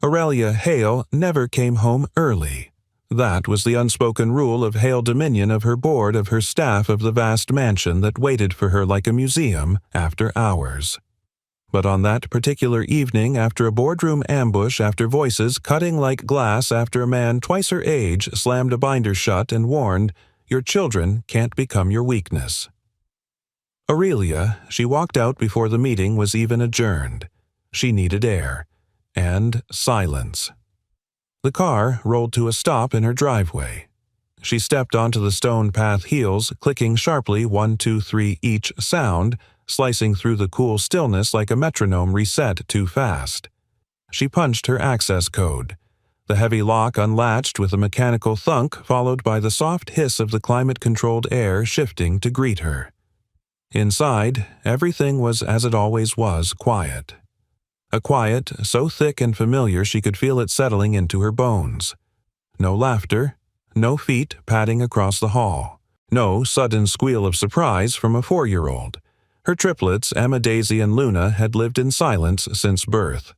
Aurelia Hale never came home early. That was the unspoken rule of Hale Dominion, of her board, of her staff, of the vast mansion that waited for her like a museum after hours. But on that particular evening, after a boardroom ambush, after voices cutting like glass, after a man twice her age slammed a binder shut and warned, "Your children can't become your weakness." Aurelia, she walked out before the meeting was even adjourned. She needed air. And silence. The car rolled to a stop in her driveway. She stepped onto the stone path heels, clicking sharply 1, 2, 3 each sound, slicing through the cool stillness like a metronome reset too fast. She punched her access code. The heavy lock unlatched with a mechanical thunk, followed by the soft hiss of the climate-controlled air shifting to greet her. Inside, everything was as it always was, quiet. A quiet so thick and familiar she could feel it settling into her bones. No laughter, no feet padding across the hall, no sudden squeal of surprise from a 4-year-old. Her triplets, Emma, Daisy, and Luna, had lived in silence since birth.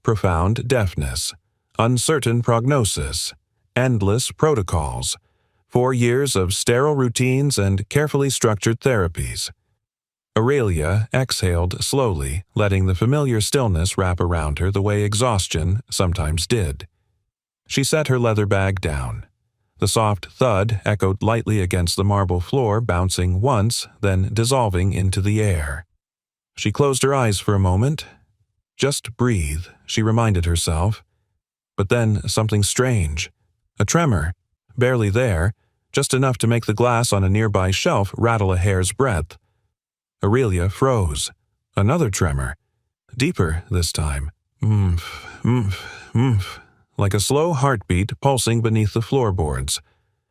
Profound deafness, uncertain prognosis, endless protocols, 4 years of sterile routines and carefully structured therapies. Aurelia exhaled slowly, letting the familiar stillness wrap around her the way exhaustion sometimes did. She set her leather bag down. The soft thud echoed lightly against the marble floor, bouncing once, then dissolving into the air. She closed her eyes for a moment. Just breathe, she reminded herself. But then something strange. A tremor, barely there, just enough to make the glass on a nearby shelf rattle a hair's breadth. Aurelia froze. Another tremor. Deeper this time. Like a slow heartbeat pulsing beneath the floorboards.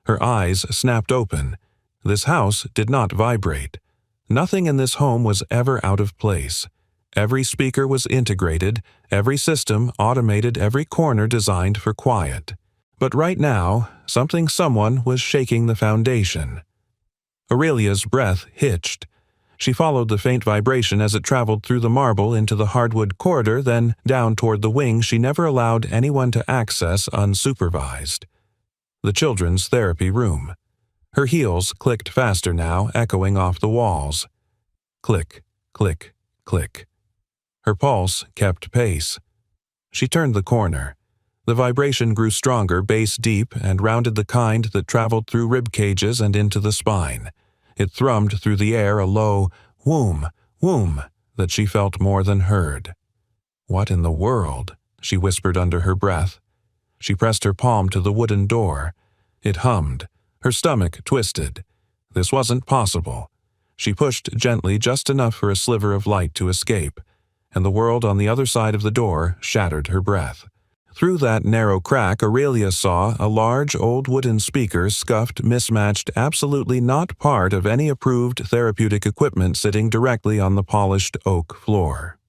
Her eyes snapped open. This house did not vibrate. Nothing in this home was ever out of place. Every speaker was integrated, every system automated, every corner designed for quiet. But right now, someone was shaking the foundation. Aurelia's breath hitched. She followed the faint vibration as it traveled through the marble into the hardwood corridor, then down toward the wing she never allowed anyone to access unsupervised. The children's therapy room. Her heels clicked faster now, echoing off the walls. Click, click, click. Her pulse kept pace. She turned the corner. The vibration grew stronger, bass deep, and rounded the kind that traveled through rib cages and into the spine. It thrummed through the air, a low whoom, whoom, that she felt more than heard. "What in the world?" she whispered under her breath. She pressed her palm to the wooden door. It hummed. Her stomach twisted. This wasn't possible. She pushed gently, just enough for a sliver of light to escape, and the world on the other side of the door shattered her breath. Through that narrow crack, Aurelia saw a large old wooden speaker, scuffed, mismatched, absolutely not part of any approved therapeutic equipment, sitting directly on the polished oak floor.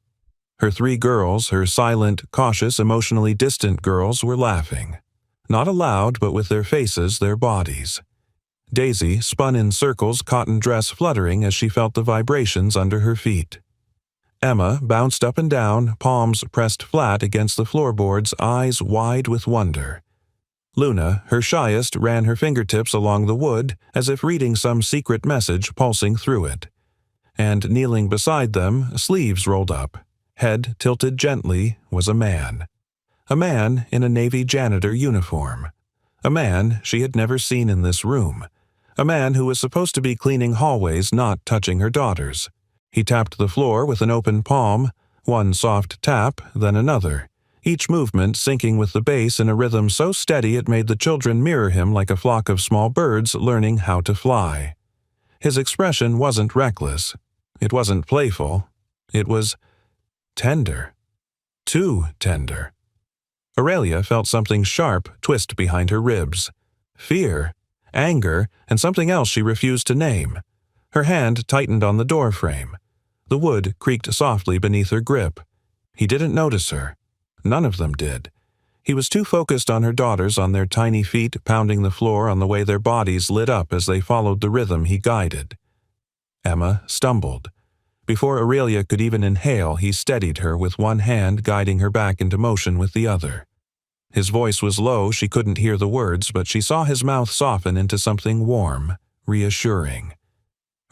Her 3 girls, her silent, cautious, emotionally distant girls, were laughing. Not aloud, but with their faces, their bodies. Daisy spun in circles, cotton dress fluttering as she felt the vibrations under her feet. Emma bounced up and down, palms pressed flat against the floorboards, eyes wide with wonder. Luna, her shyest, ran her fingertips along the wood as if reading some secret message pulsing through it. And kneeling beside them, sleeves rolled up, head tilted gently, was a man. A man in a Navy janitor uniform. A man she had never seen in this room. A man who was supposed to be cleaning hallways, not touching her daughters. He tapped the floor with an open palm, one soft tap, then another, each movement syncing with the bass in a rhythm so steady it made the children mirror him like a flock of small birds learning how to fly. His expression wasn't reckless. It wasn't playful. It was tender. Too tender. Aurelia felt something sharp twist behind her ribs. Fear, anger, and something else she refused to name. Her hand tightened on the door frame. The wood creaked softly beneath her grip. He didn't notice her. None of them did. He was too focused on her daughters, on their tiny feet pounding the floor, on the way their bodies lit up as they followed the rhythm he guided. Emma stumbled. Before Aurelia could even inhale, he steadied her with one hand, guiding her back into motion with the other. His voice was low, she couldn't hear the words, but she saw his mouth soften into something warm, reassuring.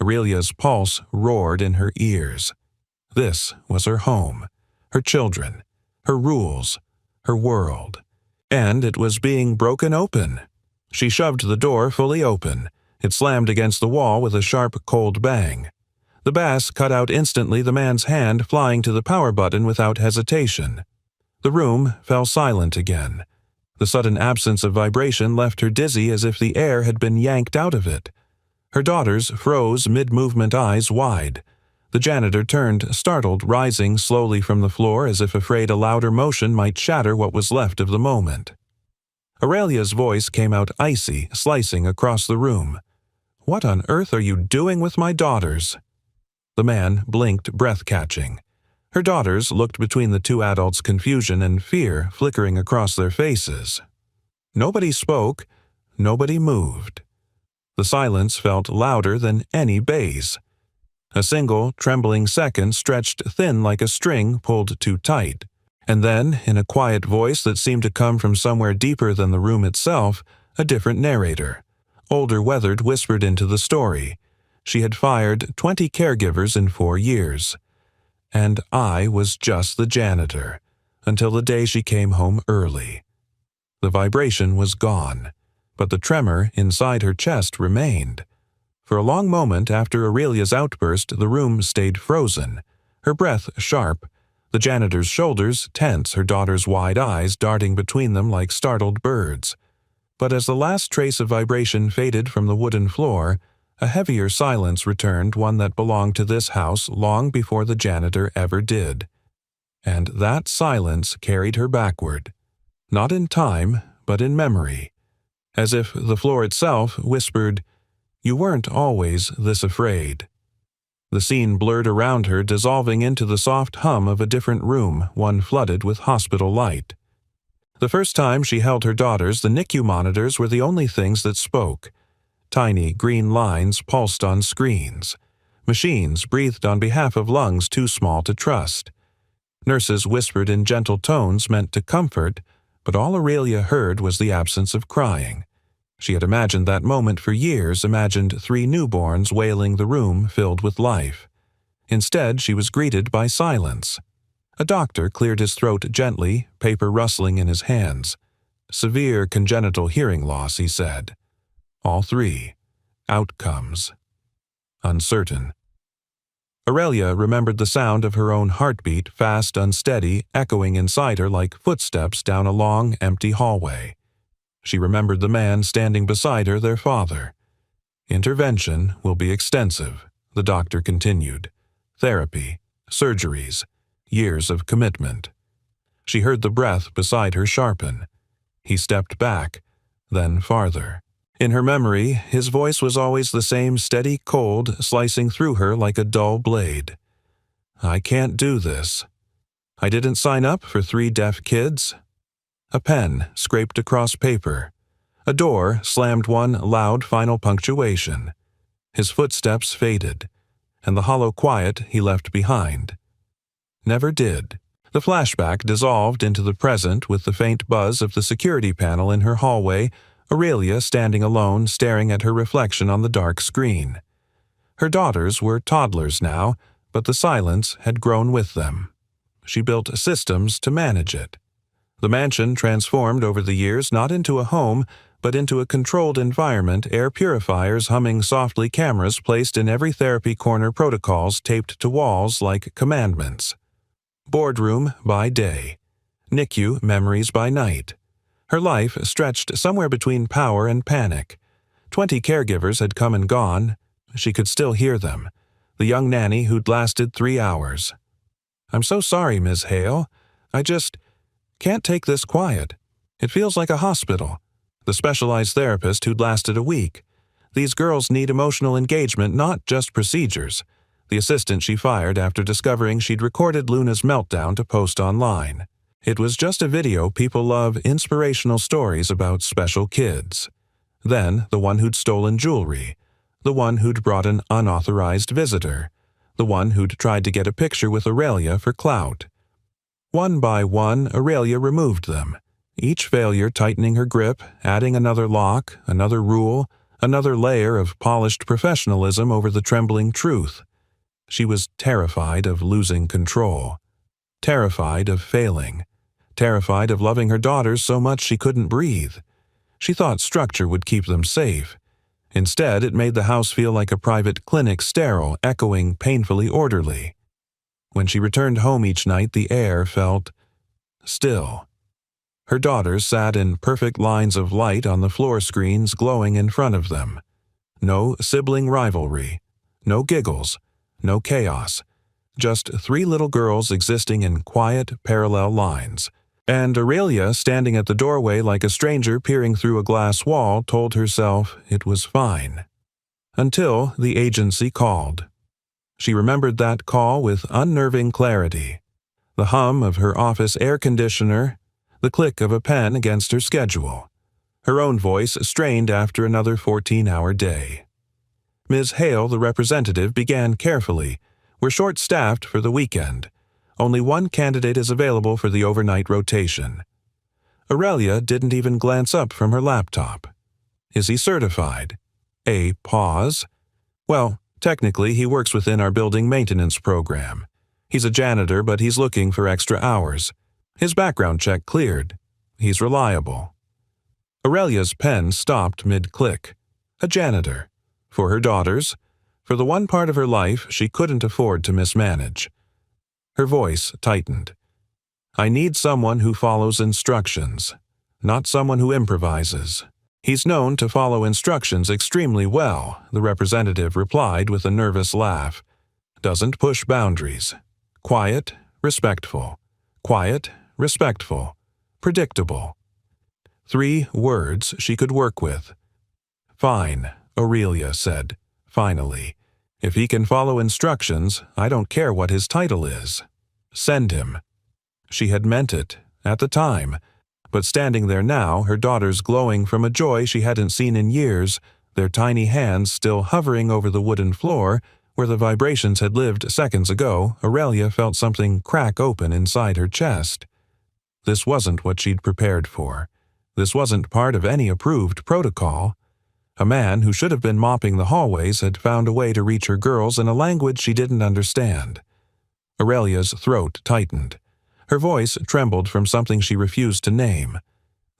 Aurelia's pulse roared in her ears. This was her home, her children, her rules, her world. And it was being broken open. She shoved the door fully open. It slammed against the wall with a sharp, cold bang. The bass cut out instantly, the man's hand flying to the power button without hesitation. The room fell silent again. The sudden absence of vibration left her dizzy as if the air had been yanked out of it. Her daughters froze, mid-movement, eyes wide. The janitor turned, startled, rising slowly from the floor as if afraid a louder motion might shatter what was left of the moment. Aurelia's voice came out icy, slicing across the room. "What on earth are you doing with my daughters?" The man blinked, breath-catching. Her daughters looked between the two adults, confusion and fear flickering across their faces. Nobody spoke, nobody moved. The silence felt louder than any bass. A single, trembling second stretched thin like a string pulled too tight. And then, in a quiet voice that seemed to come from somewhere deeper than the room itself, a different narrator. Older Weathered whispered into the story. She had fired 20 caregivers in 4 years. And I was just the janitor, until the day she came home early. The vibration was gone, but the tremor inside her chest remained. For a long moment after Aurelia's outburst, the room stayed frozen, her breath sharp, the janitor's shoulders tense, her daughter's wide eyes darting between them like startled birds. But as the last trace of vibration faded from the wooden floor, a heavier silence returned, one that belonged to this house long before the janitor ever did. And that silence carried her backward, not in time, but in memory, as if the floor itself whispered, "You weren't always this afraid." The scene blurred around her, dissolving into the soft hum of a different room, one flooded with hospital light. The first time she held her daughters, the NICU monitors were the only things that spoke. Tiny green lines pulsed on screens. Machines breathed on behalf of lungs too small to trust. Nurses whispered in gentle tones meant to comfort, but all Aurelia heard was the absence of crying. She had imagined that moment for years, imagined 3 newborns wailing the room filled with life. Instead, she was greeted by silence. A doctor cleared his throat gently, paper rustling in his hands. "Severe congenital hearing loss," he said. "All 3. Outcomes. Uncertain." Aurelia remembered the sound of her own heartbeat, fast, unsteady, echoing inside her like footsteps down a long, empty hallway. She remembered the man standing beside her, their father. "Intervention will be extensive," the doctor continued. "Therapy, surgeries, years of commitment." She heard the breath beside her sharpen. He stepped back, then farther. In her memory, his voice was always the same steady cold, slicing through her like a dull blade. "I can't do this. I didn't sign up for 3 deaf kids." A pen scraped across paper. A door slammed one loud final punctuation. His footsteps faded, and the hollow quiet he left behind never did. The flashback dissolved into the present with the faint buzz of the security panel in her hallway, Aurelia standing alone, staring at her reflection on the dark screen. Her daughters were toddlers now, but the silence had grown with them. She built systems to manage it. The mansion transformed over the years not into a home, but into a controlled environment, air purifiers humming softly, cameras placed in every therapy corner, protocols taped to walls like commandments. Boardroom by day, NICU memories by night. Her life stretched somewhere between power and panic. 20 caregivers had come and gone. She could still hear them. The young nanny who'd lasted 3 hours. "I'm so sorry, Ms. Hale. I just can't take this quiet. It feels like a hospital." The specialized therapist who'd lasted a week. "These girls need emotional engagement, not just procedures." The assistant she fired after discovering she'd recorded Luna's meltdown to post online. It was just a video. People love inspirational stories about special kids. Then the one who'd stolen jewelry. The one who'd brought an unauthorized visitor. the one who'd tried to get a picture with Aurelia for clout. One by one, Aurelia removed them, each failure tightening her grip, adding another lock, another rule, another layer of polished professionalism over the trembling truth. She was terrified of losing control, terrified of failing, terrified of loving her daughters so much she couldn't breathe. She thought structure would keep them safe. Instead, it made the house feel like a private clinic, sterile, echoing, painfully orderly. When she returned home each night, the air felt still. Her daughters sat in perfect lines of light on the floor screens glowing in front of them. No sibling rivalry, no giggles, no chaos. Just three little girls existing in quiet, parallel lines. And Aurelia, standing at the doorway like a stranger peering through a glass wall, told herself it was fine. Until the agency called. She remembered that call with unnerving clarity. The hum of her office air conditioner, the click of a pen against her schedule. Her own voice strained after another 14-hour day. Ms. Hale, the representative, began carefully. We're short-staffed for the weekend. Only one candidate is available for the overnight rotation. Aurelia didn't even glance up from her laptop. Is he certified? A pause. Well, technically, he works within our building maintenance program. He's a janitor, but he's looking for extra hours. His background check cleared. He's reliable. Aurelia's pen stopped mid-click. A janitor. For her daughters. For the one part of her life she couldn't afford to mismanage. Her voice tightened. I need someone who follows instructions, not someone who improvises. He's known to follow instructions extremely well, the representative replied with a nervous laugh. Doesn't push boundaries. Quiet, respectful. Quiet, respectful. Predictable. 3 words she could work with. Fine, Aurelia said, finally. If he can follow instructions, I don't care what his title is. Send him. She had meant it, at the time, but standing there now, her daughters glowing from a joy she hadn't seen in years, their tiny hands still hovering over the wooden floor, where the vibrations had lived seconds ago, Aurelia felt something crack open inside her chest. This wasn't what she'd prepared for. This wasn't part of any approved protocol. A man who should have been mopping the hallways had found a way to reach her girls in a language she didn't understand. Aurelia's throat tightened. Her voice trembled from something she refused to name.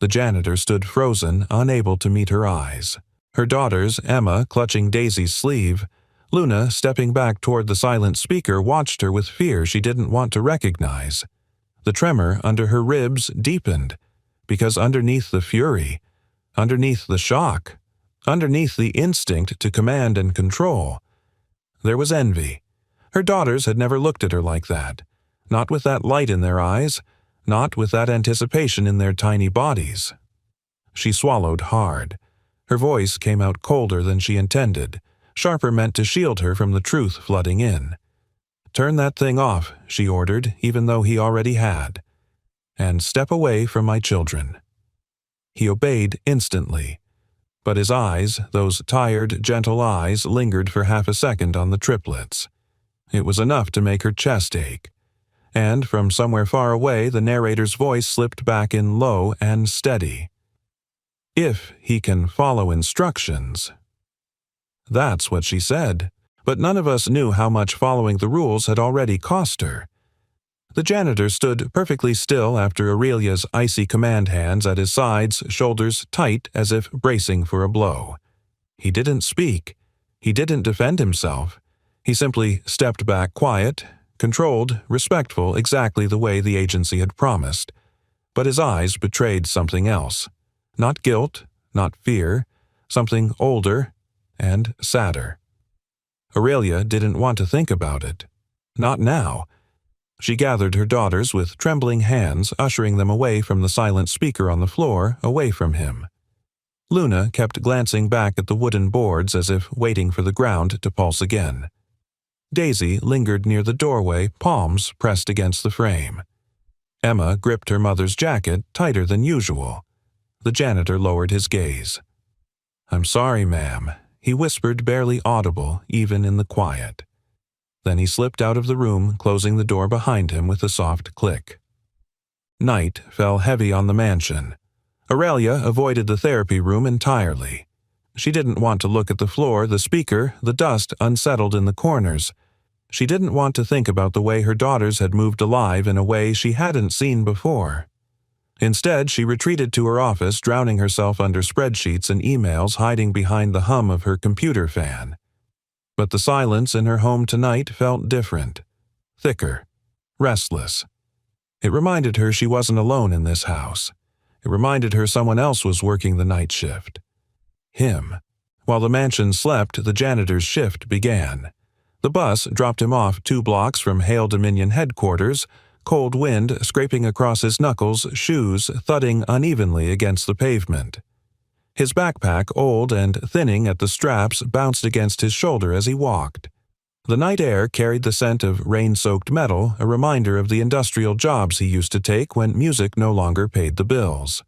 The janitor stood frozen, unable to meet her eyes. Her daughters, Emma clutching Daisy's sleeve, Luna stepping back toward the silent speaker, watched her with fear she didn't want to recognize. The tremor under her ribs deepened, because underneath the fury, underneath the shock, underneath the instinct to command and control, there was envy. Her daughters had never looked at her like that, not with that light in their eyes, not with that anticipation in their tiny bodies. She swallowed hard. Her voice came out colder than she intended, sharper meant to shield her from the truth flooding in. Turn that thing off, she ordered, even though he already had. And step away from my children. He obeyed instantly. But his eyes, those tired, gentle eyes, lingered for half a second on the triplets. It was enough to make her chest ache. And from somewhere far away, the narrator's voice slipped back in low and steady. If he can follow instructions. That's what she said, but none of us knew how much following the rules had already cost her. The janitor stood perfectly still after Aurelia's icy command hands at his sides, shoulders tight as if bracing for a blow. He didn't speak. He didn't defend himself. He simply stepped back quiet, controlled, respectful, exactly the way the agency had promised. But his eyes betrayed something else. Not guilt, not fear, something older and sadder. Aurelia didn't want to think about it. Not now. She gathered her daughters with trembling hands, ushering them away from the silent speaker on the floor, away from him. Luna kept glancing back at the wooden boards as if waiting for the ground to pulse again. Daisy lingered near the doorway, palms pressed against the frame. Emma gripped her mother's jacket tighter than usual. The janitor lowered his gaze. "I'm sorry, ma'am," he whispered, barely audible even in the quiet. Then he slipped out of the room, closing the door behind him with a soft click. Night fell heavy on the mansion. Aurelia avoided the therapy room entirely. She didn't want to look at the floor, the speaker, the dust unsettled in the corners. She didn't want to think about the way her daughters had moved alive in a way she hadn't seen before. Instead, she retreated to her office, drowning herself under spreadsheets and emails, hiding behind the hum of her computer fan. But the silence in her home tonight felt different, thicker, restless. It reminded her she wasn't alone in this house. It reminded her someone else was working the night shift. Him. While the mansion slept, the janitor's shift began. The bus dropped him off 2 blocks from Hale Dominion headquarters, cold wind scraping across his knuckles, shoes thudding unevenly against the pavement. His backpack, old and thinning at the straps, bounced against his shoulder as he walked. The night air carried the scent of rain-soaked metal, a reminder of the industrial jobs he used to take when music no longer paid the bills.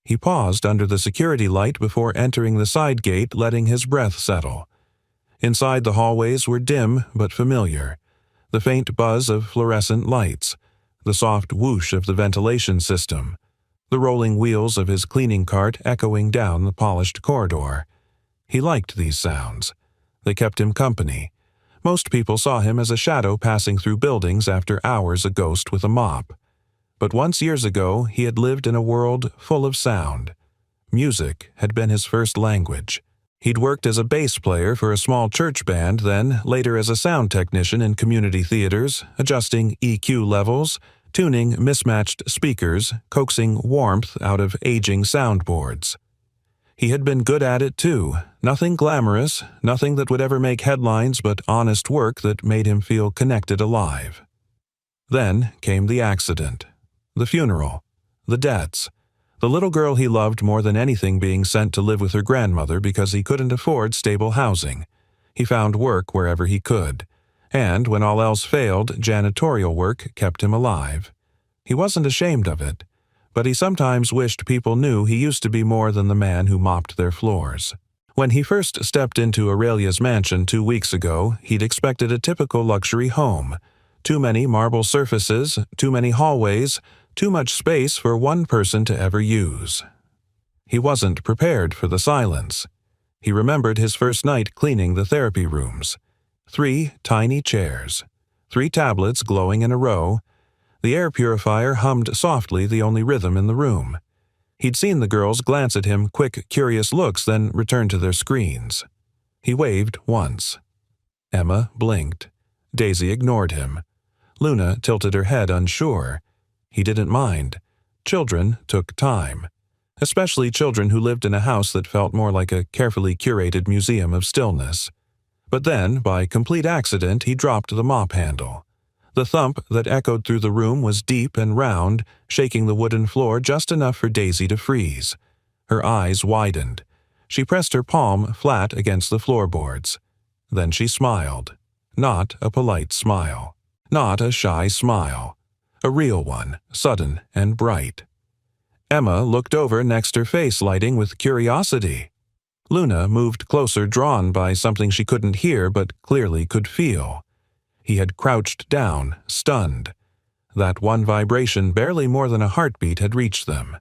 He paused under the security light before entering the side gate, letting his breath settle. Inside the hallways were dim but familiar. The faint buzz of fluorescent lights, the soft whoosh of the ventilation system, the rolling wheels of his cleaning cart echoing down the polished corridor. He liked these sounds. They kept him company. Most people saw him as a shadow passing through buildings, after hours a ghost with a mop. But once years ago, he had lived in a world full of sound. Music had been his first language. He'd worked as a bass player for a small church band, then later as a sound technician in community theaters, adjusting EQ levels, tuning mismatched speakers, coaxing warmth out of aging soundboards. He had been good at it too. Nothing glamorous, nothing that would ever make headlines, but honest work that made him feel connected alive. Then came the accident, the funeral, the debts. The little girl he loved more than anything being sent to live with her grandmother because he couldn't afford stable housing. He found work wherever he could, and when all else failed, janitorial work kept him alive. He wasn't ashamed of it, but he sometimes wished people knew he used to be more than the man who mopped their floors. When he first stepped into Aurelia's mansion 2 weeks ago, he'd expected a typical luxury home. Too many marble surfaces, too many hallways, too much space for one person to ever use. He wasn't prepared for the silence. He remembered his first night cleaning the therapy rooms. 3 tiny chairs, 3 tablets glowing in a row. The air purifier hummed softly, the only rhythm in the room. He'd seen the girls glance at him, quick, curious looks, then return to their screens. He waved once. Emma blinked. Daisy ignored him. Luna tilted her head, unsure. He didn't mind. Children took time. Especially children who lived in a house that felt more like a carefully curated museum of stillness. But then, by complete accident, he dropped the mop handle. The thump that echoed through the room was deep and round, shaking the wooden floor just enough for Daisy to freeze. Her eyes widened. She pressed her palm flat against the floorboards. Then she smiled. Not a polite smile. Not a shy smile. A real one, sudden and bright. Emma looked over next her face, lighting with curiosity. Luna moved closer, drawn by something she couldn't hear but clearly could feel. He had crouched down, stunned. That one vibration, barely more than a heartbeat, had reached them.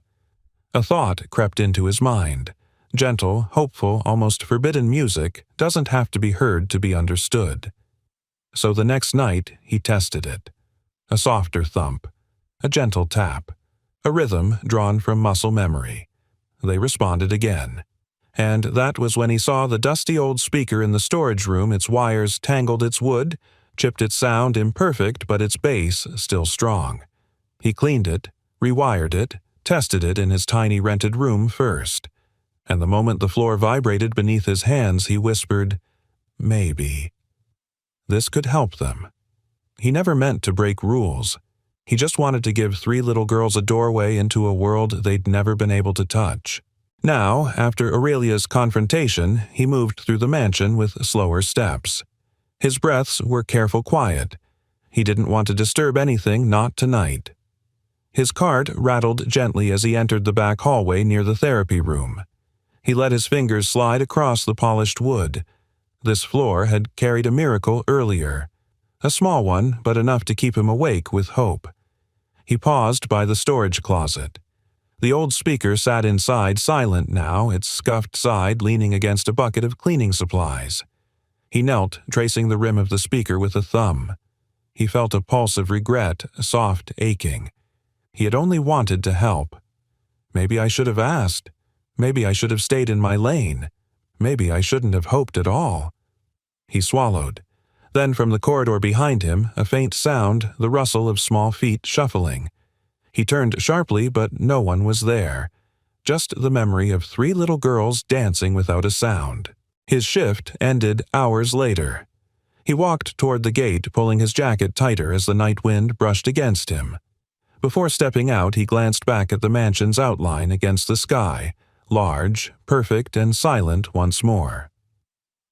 A thought crept into his mind. Gentle, hopeful, almost forbidden music doesn't have to be heard to be understood. So the next night he tested it. A softer thump, a gentle tap, a rhythm drawn from muscle memory. They responded again. And that was when he saw the dusty old speaker in the storage room, its wires tangled its wood, chipped its sound imperfect but its bass still strong. He cleaned it, rewired it, tested it in his tiny rented room first. And the moment the floor vibrated beneath his hands, he whispered, "Maybe." This could help them. He never meant to break rules. He just wanted to give 3 little girls a doorway into a world they'd never been able to touch. Now, after Aurelia's confrontation, he moved through the mansion with slower steps. His breaths were careful quiet. He didn't want to disturb anything, not tonight. His cart rattled gently as he entered the back hallway near the therapy room. He let his fingers slide across the polished wood. This floor had carried a miracle earlier. A small one, but enough to keep him awake with hope. He paused by the storage closet. The old speaker sat inside, silent now, its scuffed side leaning against a bucket of cleaning supplies. He knelt, tracing the rim of the speaker with a thumb. He felt a pulse of regret, a soft aching. He had only wanted to help. Maybe I should have asked. Maybe I should have stayed in my lane. Maybe I shouldn't have hoped at all. He swallowed. Then from the corridor behind him, a faint sound, the rustle of small feet shuffling. He turned sharply, but no one was there. Just the memory of 3 little girls dancing without a sound. His shift ended hours later. He walked toward the gate, pulling his jacket tighter as the night wind brushed against him. Before stepping out, he glanced back at the mansion's outline against the sky, large, perfect, and silent once more.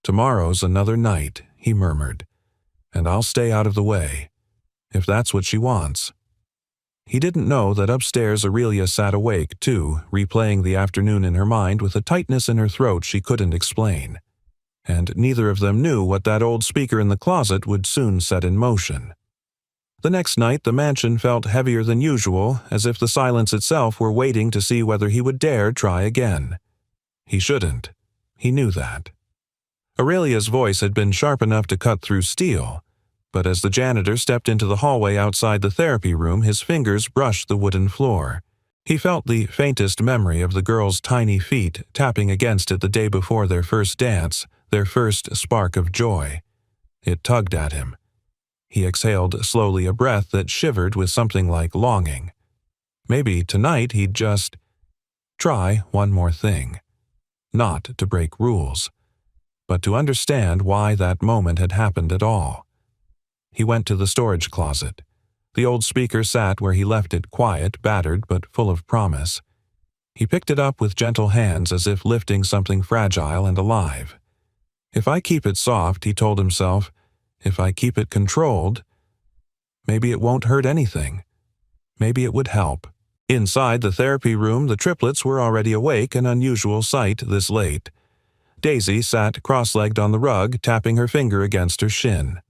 "Tomorrow's another night," he murmured, "and I'll stay out of the way, if that's what she wants." He didn't know that upstairs Aurelia sat awake, too, replaying the afternoon in her mind with a tightness in her throat she couldn't explain. And neither of them knew what that old speaker in the closet would soon set in motion. The next night the mansion felt heavier than usual, as if the silence itself were waiting to see whether he would dare try again. He shouldn't. He knew that. Aurelia's voice had been sharp enough to cut through steel, but as the janitor stepped into the hallway outside the therapy room, his fingers brushed the wooden floor. He felt the faintest memory of the girls' tiny feet tapping against it the day before their first dance, their first spark of joy. It tugged at him. He exhaled slowly, a breath that shivered with something like longing. Maybe tonight he'd just try one more thing. Not to break rules, but to understand why that moment had happened at all. He went to the storage closet. The old speaker sat where he left it, quiet, battered, but full of promise. He picked it up with gentle hands as if lifting something fragile and alive. If I keep it soft, he told himself, if I keep it controlled, maybe it won't hurt anything. Maybe it would help. Inside the therapy room, the triplets were already awake, an unusual sight this late. Daisy sat cross-legged on the rug, tapping her finger against her shin.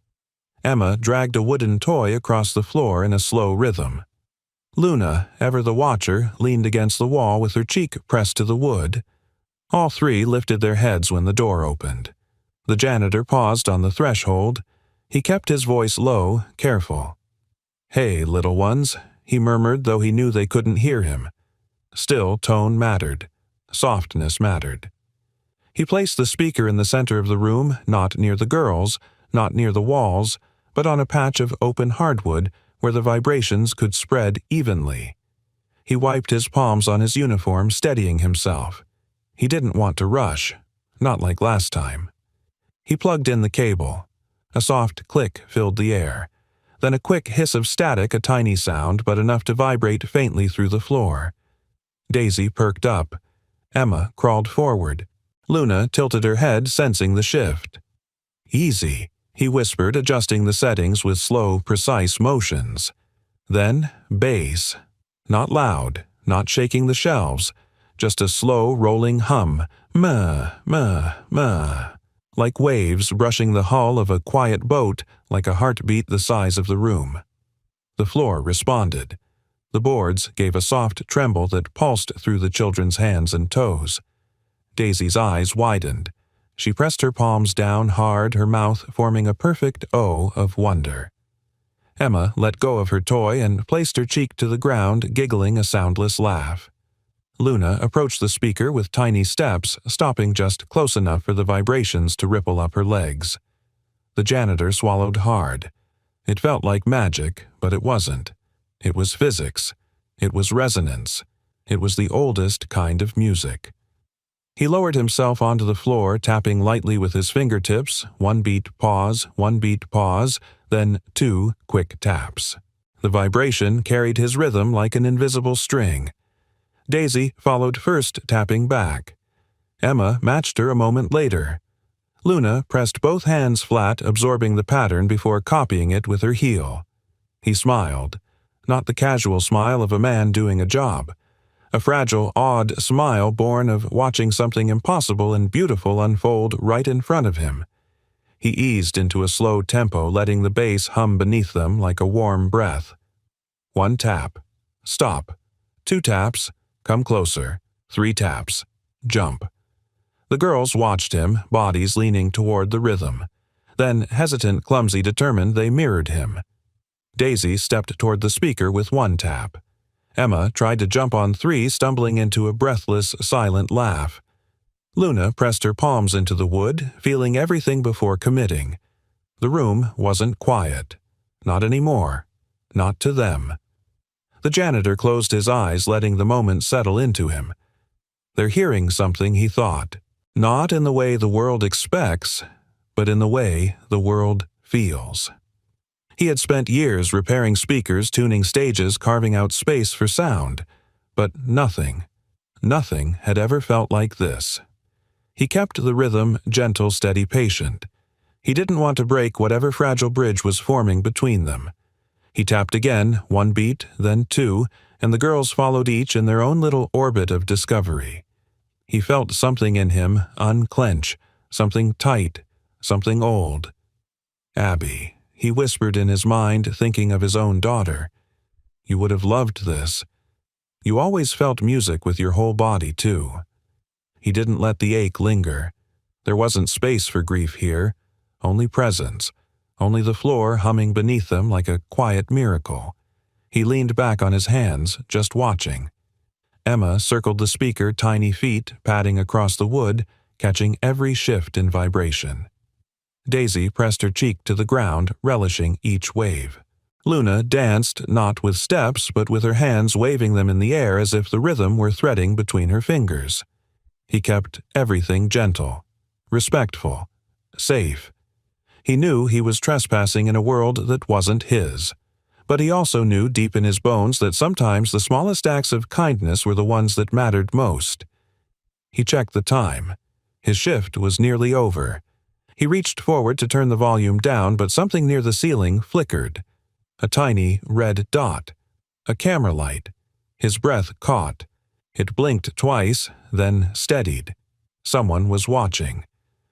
Emma dragged a wooden toy across the floor in a slow rhythm. Luna, ever the watcher, leaned against the wall with her cheek pressed to the wood. All 3 lifted their heads when the door opened. The janitor paused on the threshold. He kept his voice low, careful. "Hey, little ones," he murmured, though he knew they couldn't hear him. Still, tone mattered. Softness mattered. He placed the speaker in the center of the room, not near the girls, not near the walls, but on a patch of open hardwood where the vibrations could spread evenly. He wiped his palms on his uniform, steadying himself. He didn't want to rush, not like last time. He plugged in the cable. A soft click filled the air. Then a quick hiss of static, a tiny sound, but enough to vibrate faintly through the floor. Daisy perked up. Emma crawled forward. Luna tilted her head, sensing the shift. "Easy," he whispered, adjusting the settings with slow, precise motions. Then, bass. Not loud, not shaking the shelves, just a slow, rolling hum. "Ma, ma, ma." Like waves brushing the hull of a quiet boat, like a heartbeat the size of the room. The floor responded. The boards gave a soft tremble that pulsed through the children's hands and toes. Daisy's eyes widened. She pressed her palms down hard, her mouth forming a perfect O of wonder. Emma let go of her toy and placed her cheek to the ground, giggling a soundless laugh. Luna approached the speaker with tiny steps, stopping just close enough for the vibrations to ripple up her legs. The janitor swallowed hard. It felt like magic, but it wasn't. It was physics. It was resonance. It was the oldest kind of music. He lowered himself onto the floor, tapping lightly with his fingertips, 1 beat pause, 1 beat pause, then 2 quick taps. The vibration carried his rhythm like an invisible string. Daisy followed first, tapping back. Emma matched her a moment later. Luna pressed both hands flat, absorbing the pattern before copying it with her heel. He smiled, not the casual smile of a man doing a job. A fragile, awed smile born of watching something impossible and beautiful unfold right in front of him. He eased into a slow tempo, letting the bass hum beneath them like a warm breath. 1 tap. Stop. 2 taps. Come closer. 3 taps. Jump. The girls watched him, bodies leaning toward the rhythm. Then, hesitant, clumsy, determined, they mirrored him. Daisy stepped toward the speaker with 1 tap. Emma tried to jump on 3, stumbling into a breathless, silent laugh. Luna pressed her palms into the wood, feeling everything before committing. The room wasn't quiet. Not anymore. Not to them. The janitor closed his eyes, letting the moment settle into him. They're hearing something, he thought. Not in the way the world expects, but in the way the world feels. He had spent years repairing speakers, tuning stages, carving out space for sound. But nothing had ever felt like this. He kept the rhythm gentle, steady, patient. He didn't want to break whatever fragile bridge was forming between them. He tapped again, 1 beat, then 2, and the girls followed each in their own little orbit of discovery. He felt something in him unclench, something tight, something old. Abby, he whispered in his mind, thinking of his own daughter. You would have loved this. You always felt music with your whole body, too. He didn't let the ache linger. There wasn't space for grief here, only presence, only the floor humming beneath them like a quiet miracle. He leaned back on his hands, just watching. Emma circled the speaker, tiny feet padding across the wood, catching every shift in vibration. Daisy pressed her cheek to the ground, relishing each wave. Luna danced, not with steps, but with her hands waving them in the air as if the rhythm were threading between her fingers. He kept everything gentle, respectful, safe. He knew he was trespassing in a world that wasn't his. But he also knew deep in his bones that sometimes the smallest acts of kindness were the ones that mattered most. He checked the time. His shift was nearly over. He reached forward to turn the volume down, but something near the ceiling flickered. A tiny red dot. A camera light. His breath caught. It blinked twice, then steadied. Someone was watching.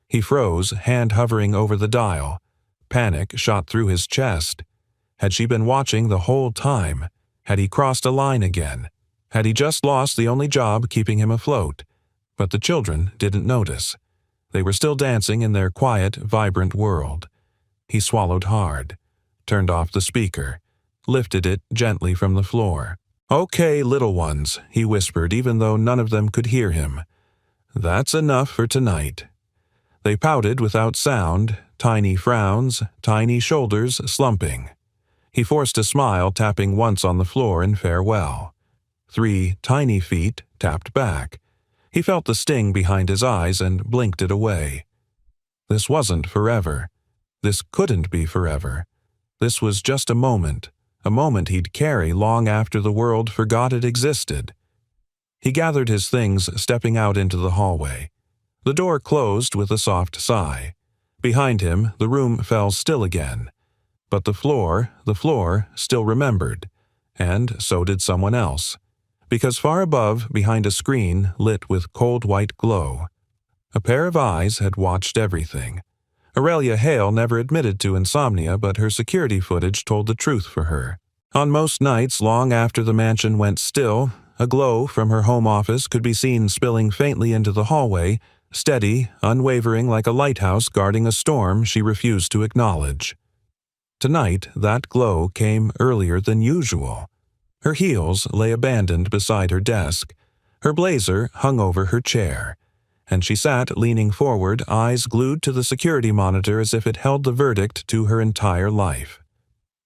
He froze, hand hovering over the dial. Panic shot through his chest. Had she been watching the whole time? Had he crossed a line again? Had he just lost the only job keeping him afloat? But the children didn't notice. They were still dancing in their quiet, vibrant world. He swallowed hard, turned off the speaker, lifted it gently from the floor. "Okay, little ones," he whispered, even though none of them could hear him. "That's enough for tonight." They pouted without sound, tiny frowns, tiny shoulders slumping. He forced a smile, tapping once on the floor in farewell. 3 tiny feet tapped back. He felt the sting behind his eyes and blinked it away. This wasn't forever. This couldn't be forever. This was just a moment he'd carry long after the world forgot it existed. He gathered his things, stepping out into the hallway. The door closed with a soft sigh. Behind him, the room fell still again. But the floor still remembered. And so did someone else. Because far above, behind a screen lit with cold white glow, a pair of eyes had watched everything. Aurelia Hale never admitted to insomnia, but her security footage told the truth for her. On most nights, long after the mansion went still, a glow from her home office could be seen spilling faintly into the hallway, steady, unwavering like a lighthouse guarding a storm she refused to acknowledge. Tonight, that glow came earlier than usual. Her heels lay abandoned beside her desk. Her blazer hung over her chair, and she sat leaning forward, eyes glued to the security monitor as if it held the verdict to her entire life.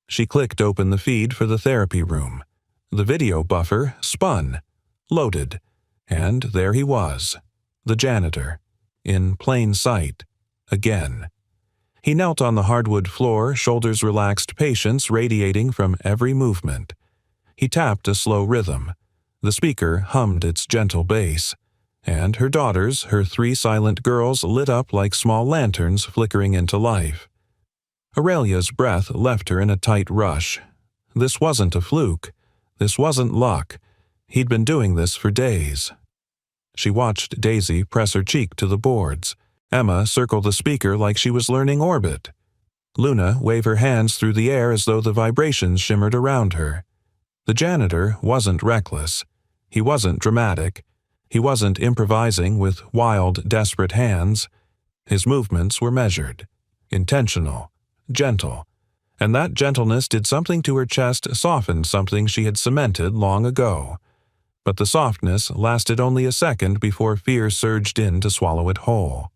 She clicked open the feed for the therapy room. The video buffer spun, loaded, and there he was, the janitor, in plain sight, again. He knelt on the hardwood floor, shoulders relaxed, patience radiating from every movement. He tapped a slow rhythm. The speaker hummed its gentle bass, and her daughters, her 3 silent girls, lit up like small lanterns flickering into life. Aurelia's breath left her in a tight rush. This wasn't a fluke. This wasn't luck. He'd been doing this for days. She watched Daisy press her cheek to the boards. Emma circled the speaker like she was learning orbit. Luna waved her hands through the air as though the vibrations shimmered around her. The janitor wasn't reckless. He wasn't dramatic. He wasn't improvising with wild, desperate hands. His movements were measured, intentional, gentle, and that gentleness did something to her chest, softened something she had cemented long ago. But the softness lasted only a second before fear surged in to swallow it whole.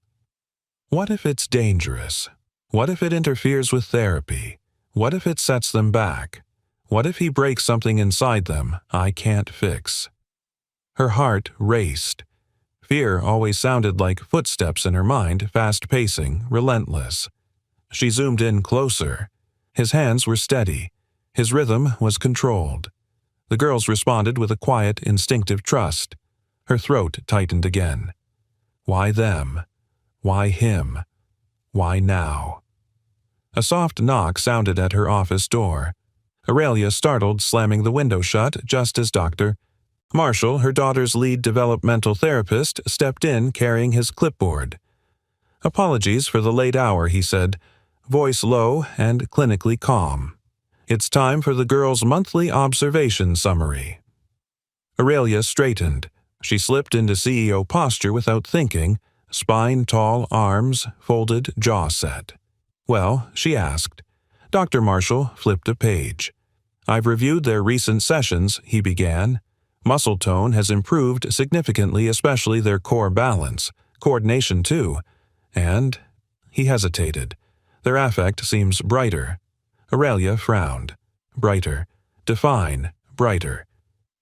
What if it's dangerous? What if it interferes with therapy? What if it sets them back? What if he breaks something inside them I can't fix? Her heart raced. Fear always sounded like footsteps in her mind, fast-pacing, relentless. She zoomed in closer. His hands were steady. His rhythm was controlled. The girls responded with a quiet, instinctive trust. Her throat tightened again. Why them? Why him? Why now? A soft knock sounded at her office door. Aurelia startled, slamming the window shut just as Dr. Marshall, her daughter's lead developmental therapist, stepped in carrying his clipboard. "Apologies for the late hour," he said, voice low and clinically calm. "It's time for the girls' monthly observation summary." Aurelia straightened. She slipped into CEO posture without thinking, spine tall, arms folded, jaw set. "Well," she asked. Dr. Marshall flipped a page. "I've reviewed their recent sessions," he began. "Muscle tone has improved significantly, especially their core balance, coordination too, and—" he hesitated. "Their affect seems brighter." Aurelia frowned. "Brighter. Define. Brighter."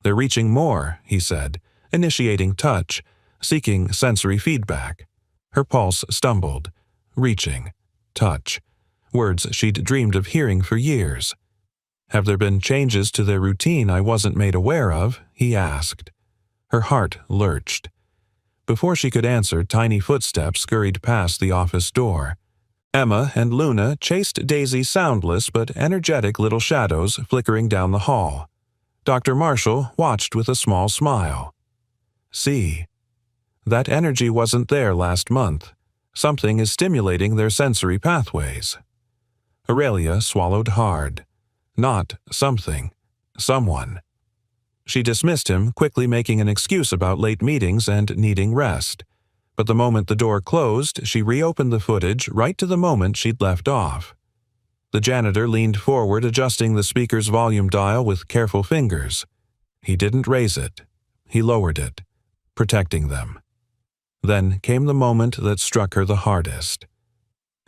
"They're reaching more," he said, initiating touch, seeking sensory feedback. Her pulse stumbled. Reaching. Touch. Words she'd dreamed of hearing for years. "Have there been changes to their routine I wasn't made aware of?" he asked. Her heart lurched. Before she could answer, tiny footsteps scurried past the office door. Emma and Luna chased Daisy, soundless but energetic little shadows flickering down the hall. Dr. Marshall watched with a small smile. "See, that energy wasn't there last month. Something is stimulating their sensory pathways." Aurelia swallowed hard. Not something. Someone. She dismissed him, quickly making an excuse about late meetings and needing rest. But the moment the door closed, she reopened the footage right to the moment she'd left off. The janitor leaned forward, adjusting the speaker's volume dial with careful fingers. He didn't raise it. He lowered it, protecting them. Then came the moment that struck her the hardest.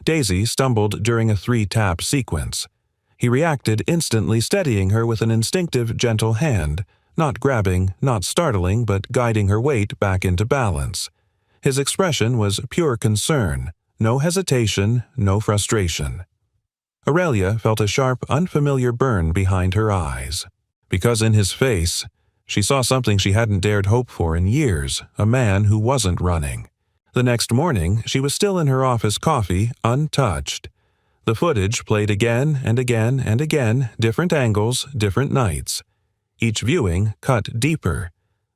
Daisy stumbled during a 3-tap sequence. He reacted instantly, steadying her with an instinctive, gentle hand, not grabbing, not startling, but guiding her weight back into balance. His expression was pure concern, no hesitation, no frustration. Aurelia felt a sharp, unfamiliar burn behind her eyes. Because in his face, she saw something she hadn't dared hope for in years, a man who wasn't running. The next morning, she was still in her office coffee, untouched. The footage played again and again and again, different angles, different nights. Each viewing cut deeper.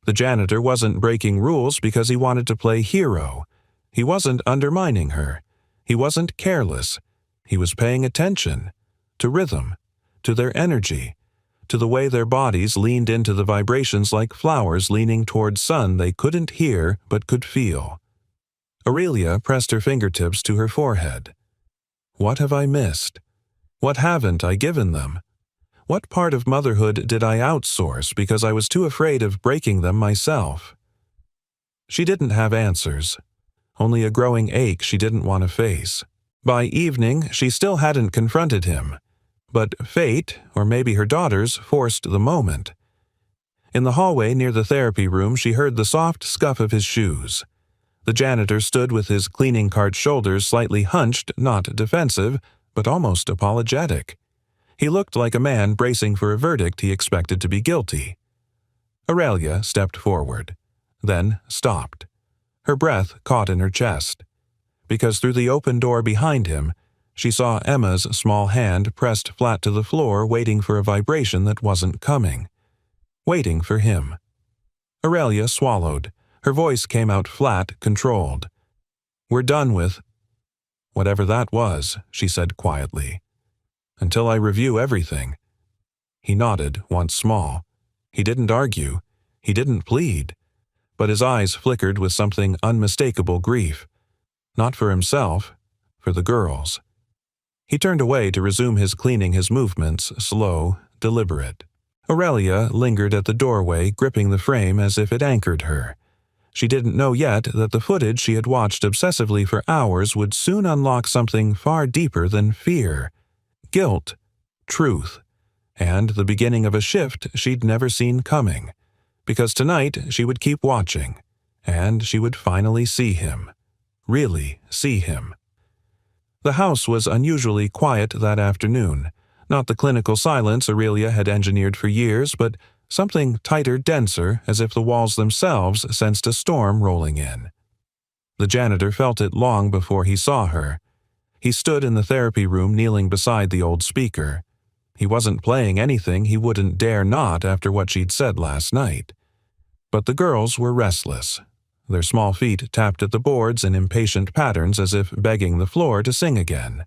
The janitor wasn't breaking rules because he wanted to play hero. He wasn't undermining her. He wasn't careless. He was paying attention. To rhythm. To their energy. To the way their bodies leaned into the vibrations like flowers leaning toward sun they couldn't hear but could feel. Aurelia pressed her fingertips to her forehead. What have I missed? What haven't I given them? What part of motherhood did I outsource because I was too afraid of breaking them myself? She didn't have answers. Only a growing ache she didn't want to face. By evening, she still hadn't confronted him. But fate, or maybe her daughters, forced the moment. In the hallway near the therapy room, she heard the soft scuff of his shoes. The janitor stood with his cleaning cart shoulders slightly hunched, not defensive, but almost apologetic. He looked like a man bracing for a verdict he expected to be guilty. Aurelia stepped forward, then stopped. Her breath caught in her chest. Because through the open door behind him, she saw Emma's small hand pressed flat to the floor, waiting for a vibration that wasn't coming. Waiting for him. Aurelia swallowed. Her voice came out flat, controlled. We're done with whatever that was, she said quietly. Until I review everything. He nodded, once small. He didn't argue. He didn't plead. But his eyes flickered with something unmistakable grief. Not for himself, for the girls. He turned away to resume his cleaning, his movements slow, deliberate. Aurelia lingered at the doorway, gripping the frame as if it anchored her. She didn't know yet that the footage she had watched obsessively for hours would soon unlock something far deeper than fear. Guilt. Truth. And the beginning of a shift she'd never seen coming. Because tonight she would keep watching. And she would finally see him. Really see him. The house was unusually quiet that afternoon. Not the clinical silence Aurelia had engineered for years, but something tighter, denser, as if the walls themselves sensed a storm rolling in. The janitor felt it long before he saw her. He stood in the therapy room kneeling beside the old speaker. He wasn't playing anything he wouldn't dare not after what she'd said last night. But the girls were restless. Their small feet tapped at the boards in impatient patterns as if begging the floor to sing again.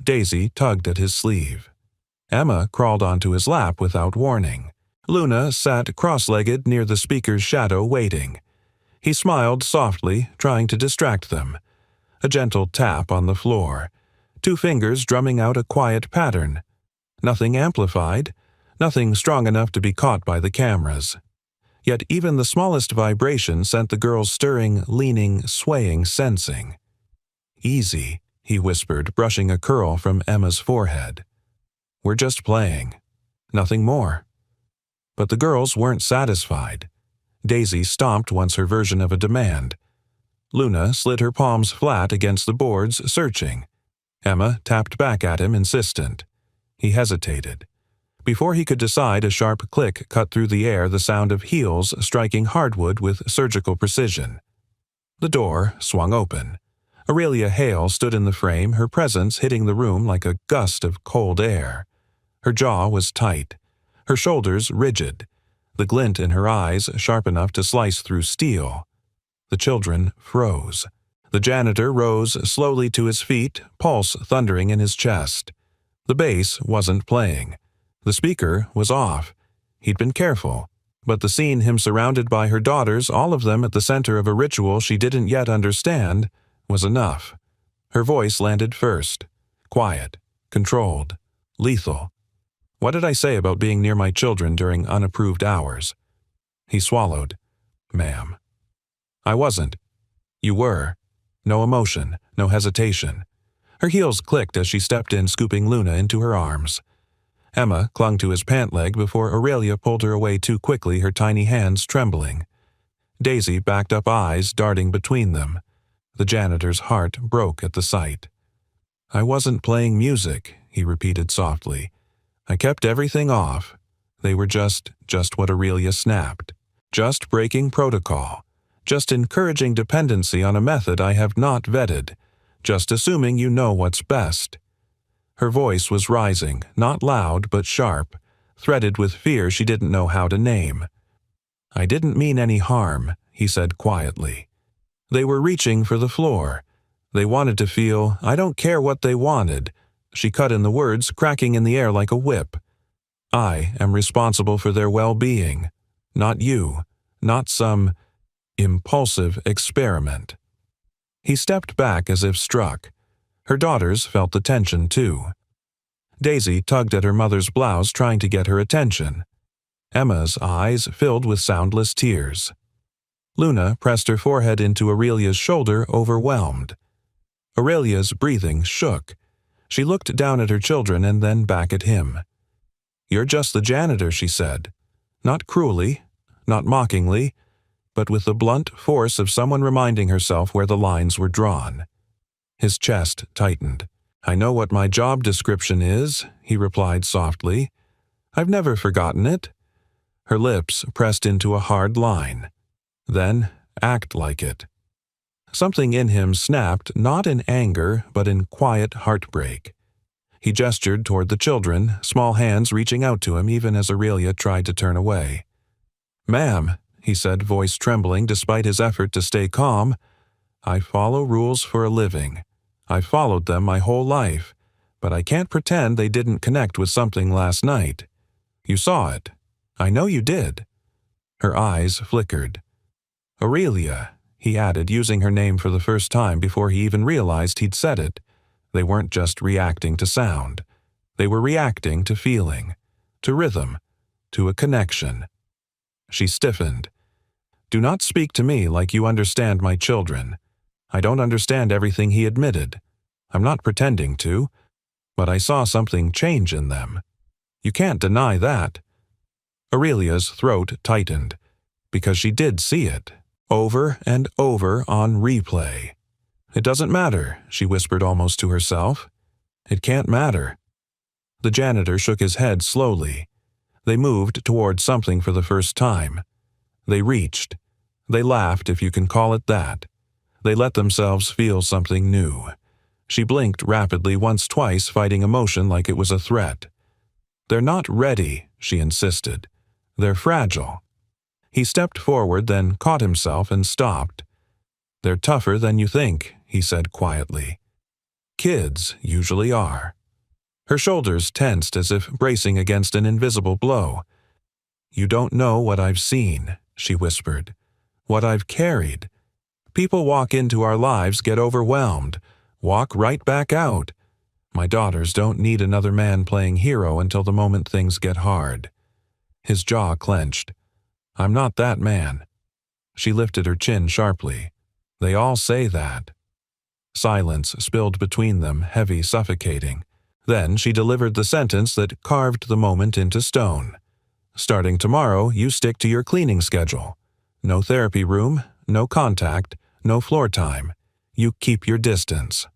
Daisy tugged at his sleeve. Emma crawled onto his lap without warning. Luna sat cross-legged near the speaker's shadow waiting. He smiled softly, trying to distract them. A gentle tap on the floor. 2 fingers drumming out a quiet pattern. Nothing amplified, nothing strong enough to be caught by the cameras. Yet even the smallest vibration sent the girls stirring, leaning, swaying, sensing. "Easy," he whispered, brushing a curl from Emma's forehead. "We're just playing. Nothing more." But the girls weren't satisfied. Daisy stomped once her version of a demand. Luna slid her palms flat against the boards, searching. Emma tapped back at him, insistent. He hesitated. Before he could decide, a sharp click cut through the air, the sound of heels striking hardwood with surgical precision. The door swung open. Aurelia Hale stood in the frame, her presence hitting the room like a gust of cold air. Her jaw was tight, her shoulders rigid, the glint in her eyes sharp enough to slice through steel. The children froze. The janitor rose slowly to his feet, pulse thundering in his chest. The bass wasn't playing. The speaker was off. He'd been careful, but the scene, him surrounded by her daughters, all of them at the center of a ritual she didn't yet understand, was enough. Her voice landed first. Quiet, controlled, lethal. "What did I say about being near my children during unapproved hours?" He swallowed. "Ma'am." "I wasn't. You were." No emotion, no hesitation. Her heels clicked as she stepped in, scooping Luna into her arms. Emma clung to his pant leg before Aurelia pulled her away too quickly, her tiny hands trembling. Daisy backed up, eyes darting between them. The janitor's heart broke at the sight. "I wasn't playing music," he repeated softly. "I kept everything off. They were just what Aurelia snapped. Just breaking protocol. Just encouraging dependency on a method I have not vetted. Just assuming you know what's best." Her voice was rising, not loud but sharp, threaded with fear she didn't know how to name. "I didn't mean any harm," he said quietly. "They were reaching for the floor. They wanted to feel, I don't care what they wanted." She cut in the words, cracking in the air like a whip. "I am responsible for their well-being. Not you. Not some impulsive experiment." He stepped back as if struck. Her daughters felt the tension too. Daisy tugged at her mother's blouse, trying to get her attention. Emma's eyes filled with soundless tears. Luna pressed her forehead into Aurelia's shoulder, overwhelmed. Aurelia's breathing shook. She looked down at her children and then back at him. "You're just the janitor," she said. Not cruelly, not mockingly, but with the blunt force of someone reminding herself where the lines were drawn. His chest tightened. "I know what my job description is," he replied softly. "I've never forgotten it." Her lips pressed into a hard line. "Then act like it." Something in him snapped, not in anger, but in quiet heartbreak. He gestured toward the children, small hands reaching out to him even as Aurelia tried to turn away. "Ma'am," he said, voice trembling despite his effort to stay calm, I follow rules for a living. I've followed them my whole life, but I can't pretend they didn't connect with something last night. You saw it. I know you did." Her eyes flickered. "Aurelia," he added, using her name for the first time before he even realized he'd said it. They weren't just reacting to sound. They were reacting to feeling, to rhythm, to a connection. She stiffened. "Do not speak to me like you understand my children. I don't understand everything," he admitted. "I'm not pretending to, but I saw something change in them. You can't deny that." Aurelia's throat tightened, because she did see it, over and over on replay. "It doesn't matter," she whispered almost to herself. "It can't matter." The janitor shook his head slowly. They moved toward something for the first time. They reached. They laughed, if you can call it that. They let themselves feel something new. She blinked rapidly once-twice, fighting emotion like it was a threat. "They're not ready," she insisted. "They're fragile." He stepped forward, then caught himself and stopped. "They're tougher than you think," he said quietly. "Kids usually are." Her shoulders tensed as if bracing against an invisible blow. "You don't know what I've seen," she whispered. "What I've carried. People walk into our lives, get overwhelmed, walk right back out. My daughters don't need another man playing hero until the moment things get hard." His jaw clenched. "I'm not that man." She lifted her chin sharply. "They all say that." Silence spilled between them, heavy, suffocating. Then she delivered the sentence that carved the moment into stone. "Starting tomorrow, you stick to your cleaning schedule. No therapy room, no contact, no floor time. You keep your distance."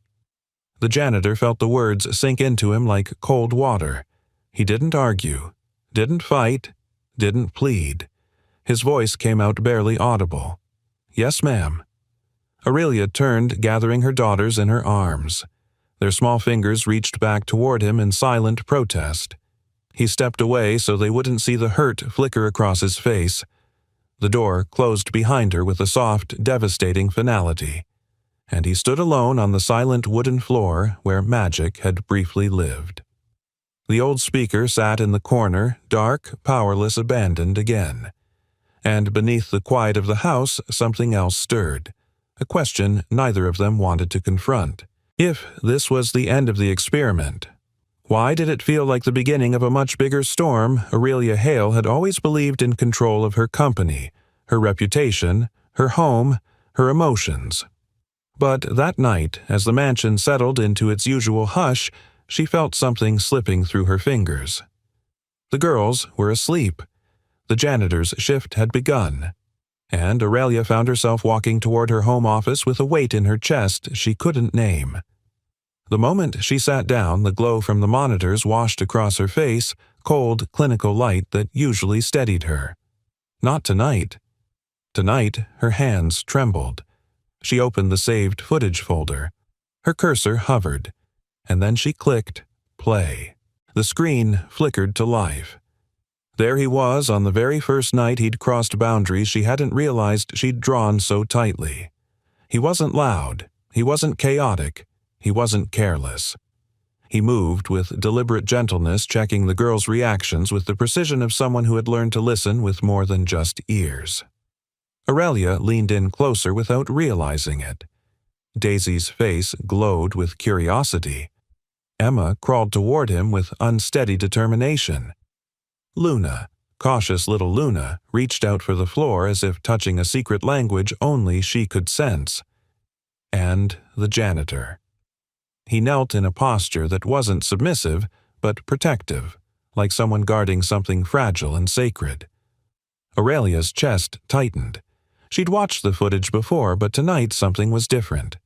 The janitor felt the words sink into him like cold water. He didn't argue, didn't fight, didn't plead. His voice came out barely audible. "Yes, ma'am." Aurelia turned, gathering her daughters in her arms. Their small fingers reached back toward him in silent protest. He stepped away so they wouldn't see the hurt flicker across his face. The door closed behind her with a soft, devastating finality, and he stood alone on the silent wooden floor where magic had briefly lived. The old speaker sat in the corner, dark, powerless, abandoned again. And beneath the quiet of the house, something else stirred, a question neither of them wanted to confront. If this was the end of the experiment, why did it feel like the beginning of a much bigger storm? Aurelia Hale had always believed in control of her company, her reputation, her home, her emotions. But that night, as the mansion settled into its usual hush, she felt something slipping through her fingers. The girls were asleep. The janitor's shift had begun, and Aurelia found herself walking toward her home office with a weight in her chest she couldn't name. The moment she sat down, the glow from the monitors washed across her face, cold, clinical light that usually steadied her. Not tonight. Tonight, her hands trembled. She opened the saved footage folder. Her cursor hovered, and then she clicked play. The screen flickered to life. There he was on the very first night he'd crossed boundaries she hadn't realized she'd drawn so tightly. He wasn't loud. He wasn't chaotic. He wasn't careless. He moved with deliberate gentleness, checking the girls' reactions with the precision of someone who had learned to listen with more than just ears. Aurelia leaned in closer without realizing it. Daisy's face glowed with curiosity. Emma crawled toward him with unsteady determination. Luna, cautious little Luna, reached out for the floor as if touching a secret language only she could sense. And the janitor. He knelt in a posture that wasn't submissive, but protective, like someone guarding something fragile and sacred. Aurelia's chest tightened. She'd watched the footage before, but tonight something was different.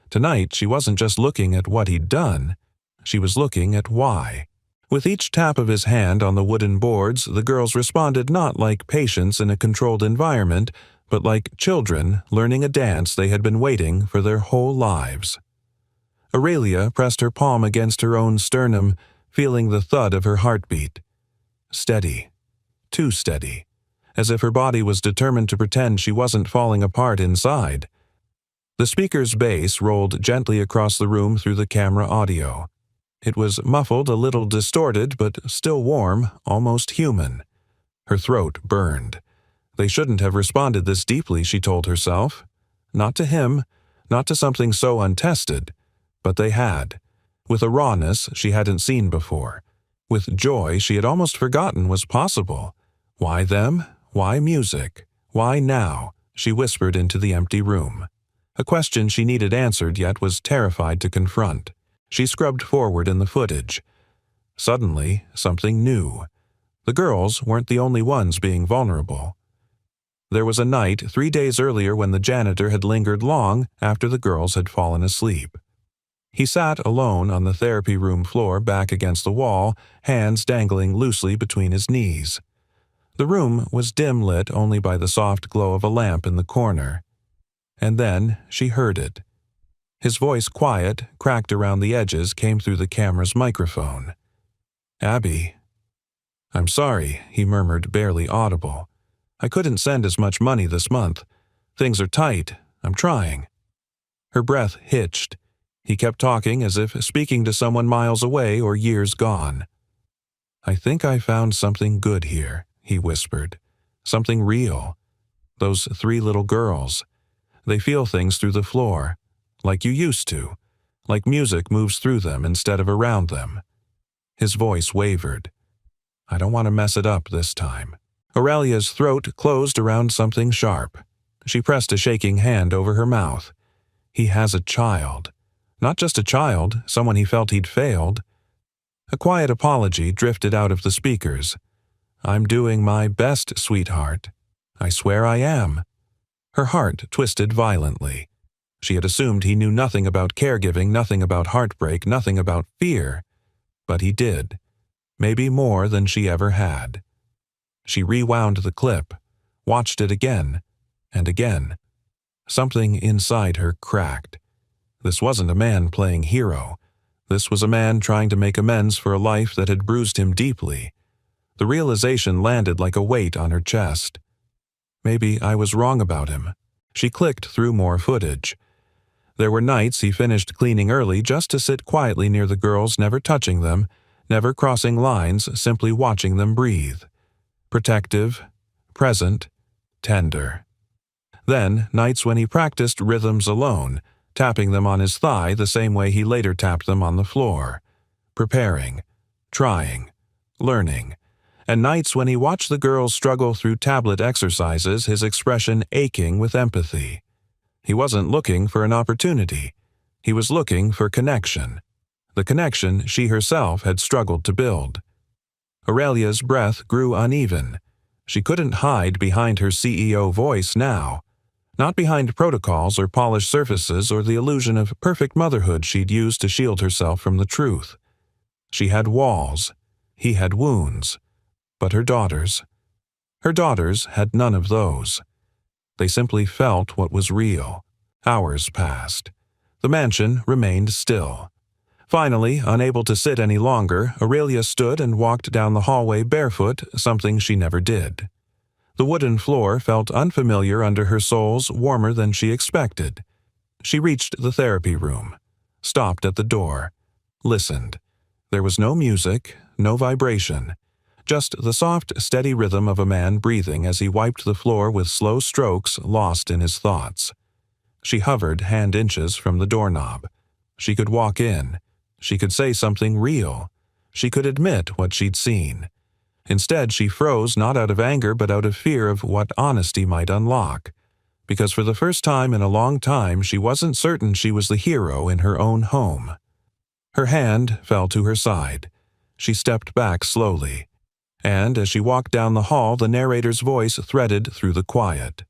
Tonight she wasn't just looking at what he'd done, she was looking at why. With each tap of his hand on the wooden boards, the girls responded not like patients in a controlled environment, but like children learning a dance they had been waiting for their whole lives. Aurelia pressed her palm against her own sternum, feeling the thud of her heartbeat. Steady. Too steady. As if her body was determined to pretend she wasn't falling apart inside. The speaker's bass rolled gently across the room through the camera audio. It was muffled, a little distorted, but still warm, almost human. Her throat burned. They shouldn't have responded this deeply, she told herself. Not to him, not to something so untested, but they had, with a rawness she hadn't seen before, with joy she had almost forgotten was possible. Why them? Why music? Why now? She whispered into the empty room. A question she needed answered yet was terrified to confront. She scrubbed forward in the footage. Suddenly, something new. The girls weren't the only ones being vulnerable. There was a night 3 days earlier when the janitor had lingered long after the girls had fallen asleep. He sat alone on the therapy room floor back against the wall, hands dangling loosely between his knees. The room was dim lit only by the soft glow of a lamp in the corner. And then she heard it. His voice, quiet, cracked around the edges, came through the camera's microphone. "Abby." "I'm sorry," he murmured, barely audible. "I couldn't send as much money this month. Things are tight. I'm trying." Her breath hitched. He kept talking as if speaking to someone miles away or years gone. "I think I found something good here," he whispered. "Something real. Those 3 little girls. They feel things through the floor, like you used to, like music moves through them instead of around them." His voice wavered. "I don't want to mess it up this time." Aurelia's throat closed around something sharp. She pressed a shaking hand over her mouth. He has a child. Not just a child, someone he felt he'd failed. A quiet apology drifted out of the speakers. "I'm doing my best, sweetheart. I swear I am." Her heart twisted violently. She had assumed he knew nothing about caregiving, nothing about heartbreak, nothing about fear. But he did. Maybe more than she ever had. She rewound the clip, watched it again, and again. Something inside her cracked. This wasn't a man playing hero. This was a man trying to make amends for a life that had bruised him deeply. The realization landed like a weight on her chest. Maybe I was wrong about him. She clicked through more footage. There were nights he finished cleaning early just to sit quietly near the girls, never touching them, never crossing lines, simply watching them breathe. Protective, present, tender. Then, nights when he practiced rhythms alone, tapping them on his thigh the same way he later tapped them on the floor. Preparing, trying, learning. And nights when he watched the girls struggle through tablet exercises, his expression aching with empathy. He wasn't looking for an opportunity. He was looking for connection. The connection she herself had struggled to build. Aurelia's breath grew uneven. She couldn't hide behind her CEO voice now. Not behind protocols or polished surfaces or the illusion of perfect motherhood she'd used to shield herself from the truth. She had walls. He had wounds. But her daughters had none of those. They simply felt what was real. Hours passed. The mansion remained still. Finally, unable to sit any longer, Aurelia stood and walked down the hallway barefoot, something she never did. The wooden floor felt unfamiliar under her soles, warmer than she expected. She reached the therapy room, stopped at the door, listened. There was no music, no vibration, just the soft, steady rhythm of a man breathing as he wiped the floor with slow strokes, lost in his thoughts. She hovered hand inches from the doorknob. She could walk in. She could say something real. She could admit what she'd seen. Instead, she froze not out of anger but out of fear of what honesty might unlock. Because for the first time in a long time, she wasn't certain she was the hero in her own home. Her hand fell to her side. She stepped back slowly. And as she walked down the hall, the narrator's voice threaded through the quiet.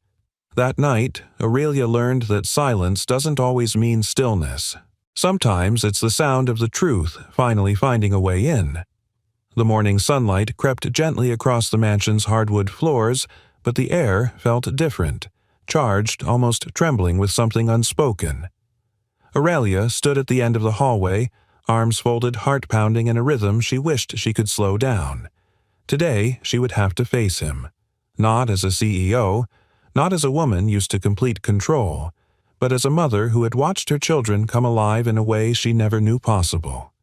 That night, Aurelia learned that silence doesn't always mean stillness. Sometimes it's the sound of the truth finally finding a way in. The morning sunlight crept gently across the mansion's hardwood floors, but the air felt different, charged, almost trembling with something unspoken. Aurelia stood at the end of the hallway, arms folded, heart pounding in a rhythm she wished she could slow down. Today, she would have to face him. Not as a CEO, not as a woman used to complete control, but as a mother who had watched her children come alive in a way she never knew possible.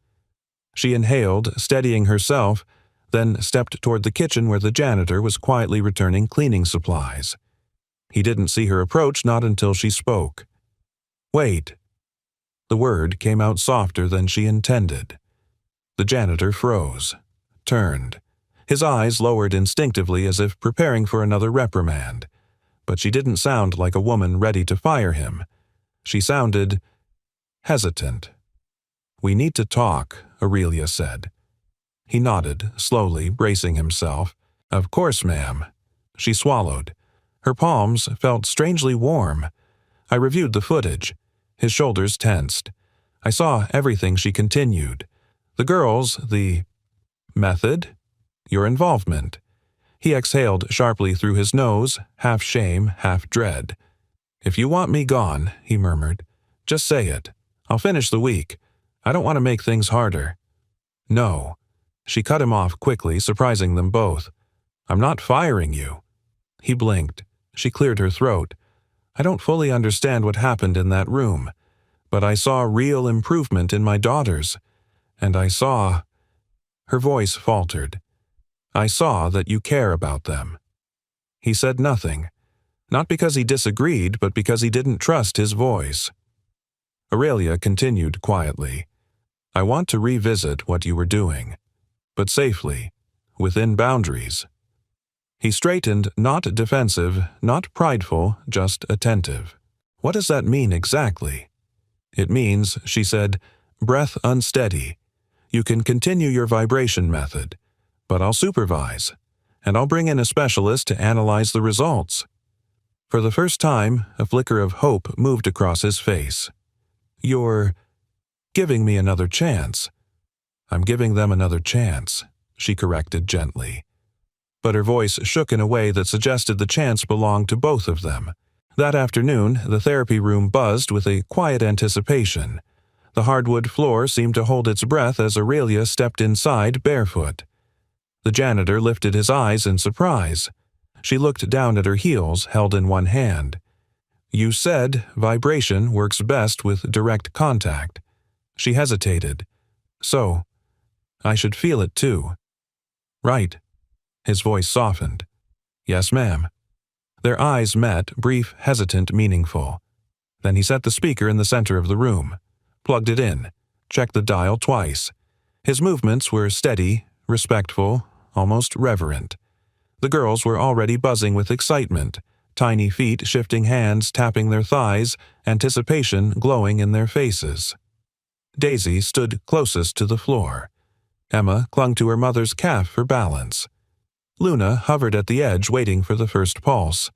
She inhaled, steadying herself, then stepped toward the kitchen where the janitor was quietly returning cleaning supplies. He didn't see her approach not until she spoke. "Wait." The word came out softer than she intended. The janitor froze, turned. His eyes lowered instinctively as if preparing for another reprimand, but she didn't sound like a woman ready to fire him. She sounded hesitant. "We need to talk," Aurelia said. He nodded, slowly, bracing himself. "Of course, ma'am." She swallowed. Her palms felt strangely warm. I reviewed the footage. His shoulders tensed. I saw everything she continued. The girls, the method, your involvement. He exhaled sharply through his nose, half shame, half dread. "If you want me gone," he murmured, "just say it. I'll finish the week. I don't want to make things harder." "No." She cut him off quickly, surprising them both. "I'm not firing you." He blinked. She cleared her throat. "I don't fully understand what happened in that room, but I saw real improvement in my daughters, and I saw—" Her voice faltered. "I saw that you care about them." He said nothing, not because he disagreed, but because he didn't trust his voice. Aurelia continued quietly. "I want to revisit what you were doing, but safely, within boundaries." He straightened, not defensive, not prideful, just attentive. "What does that mean exactly?" "It means," she said, "breath unsteady. You can continue your vibration method, but I'll supervise, and I'll bring in a specialist to analyze the results." For the first time, a flicker of hope moved across his face. "You're giving me another chance." "I'm giving them another chance," she corrected gently. But her voice shook in a way that suggested the chance belonged to both of them. That afternoon, the therapy room buzzed with a quiet anticipation. The hardwood floor seemed to hold its breath as Aurelia stepped inside barefoot. The janitor lifted his eyes in surprise. She looked down at her heels, held in one hand. "You said vibration works best with direct contact." She hesitated. "So, I should feel it too." "Right." His voice softened. "Yes, ma'am." Their eyes met, brief, hesitant, meaningful. Then he set the speaker in the center of the room, plugged it in, checked the dial twice. His movements were steady, respectful, almost reverent. The girls were already buzzing with excitement, tiny feet shifting hands, tapping their thighs, anticipation glowing in their faces. Daisy stood closest to the floor. Emma clung to her mother's calf for balance. Luna hovered at the edge waiting for the first pulse.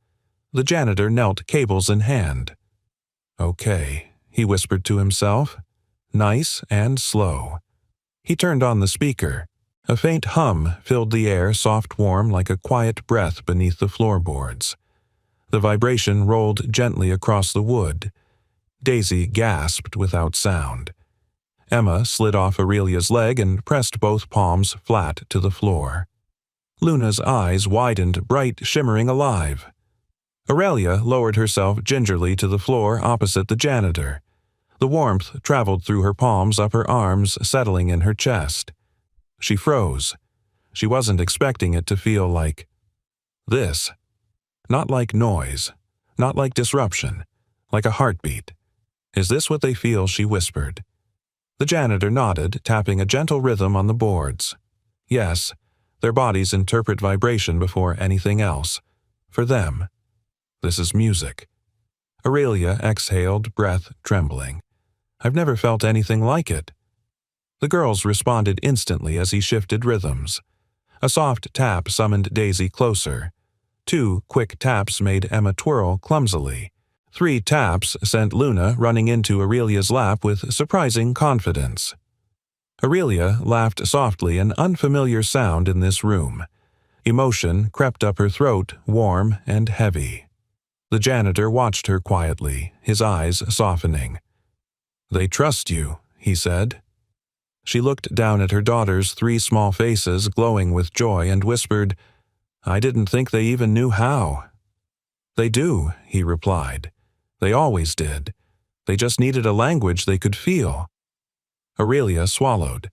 The janitor knelt, cables in hand. "Okay," he whispered to himself. "Nice and slow." He turned on the speaker. A faint hum filled the air, soft warm like a quiet breath beneath the floorboards. The vibration rolled gently across the wood. Daisy gasped without sound. Emma slid off Aurelia's leg and pressed both palms flat to the floor. Luna's eyes widened, bright, shimmering, alive. Aurelia lowered herself gingerly to the floor opposite the janitor. The warmth traveled through her palms up her arms, settling in her chest. She froze. She wasn't expecting it to feel like this. Not like noise, not like disruption, like a heartbeat. "Is this what they feel?" she whispered. The janitor nodded, tapping a gentle rhythm on the boards. "Yes, their bodies interpret vibration before anything else. For them, this is music." Aurelia exhaled, breath trembling. "I've never felt anything like it." The girls responded instantly as he shifted rhythms. A soft tap summoned Daisy closer. 2 quick taps made Emma twirl clumsily. 3 taps sent Luna running into Aurelia's lap with surprising confidence. Aurelia laughed softly, an unfamiliar sound in this room. Emotion crept up her throat, warm and heavy. The janitor watched her quietly, his eyes softening. "They trust you," he said. She looked down at her daughter's 3 small faces glowing with joy and whispered, "I didn't think they even knew how." "They do," he replied. They always did. They just needed a language they could feel. Aurelia swallowed.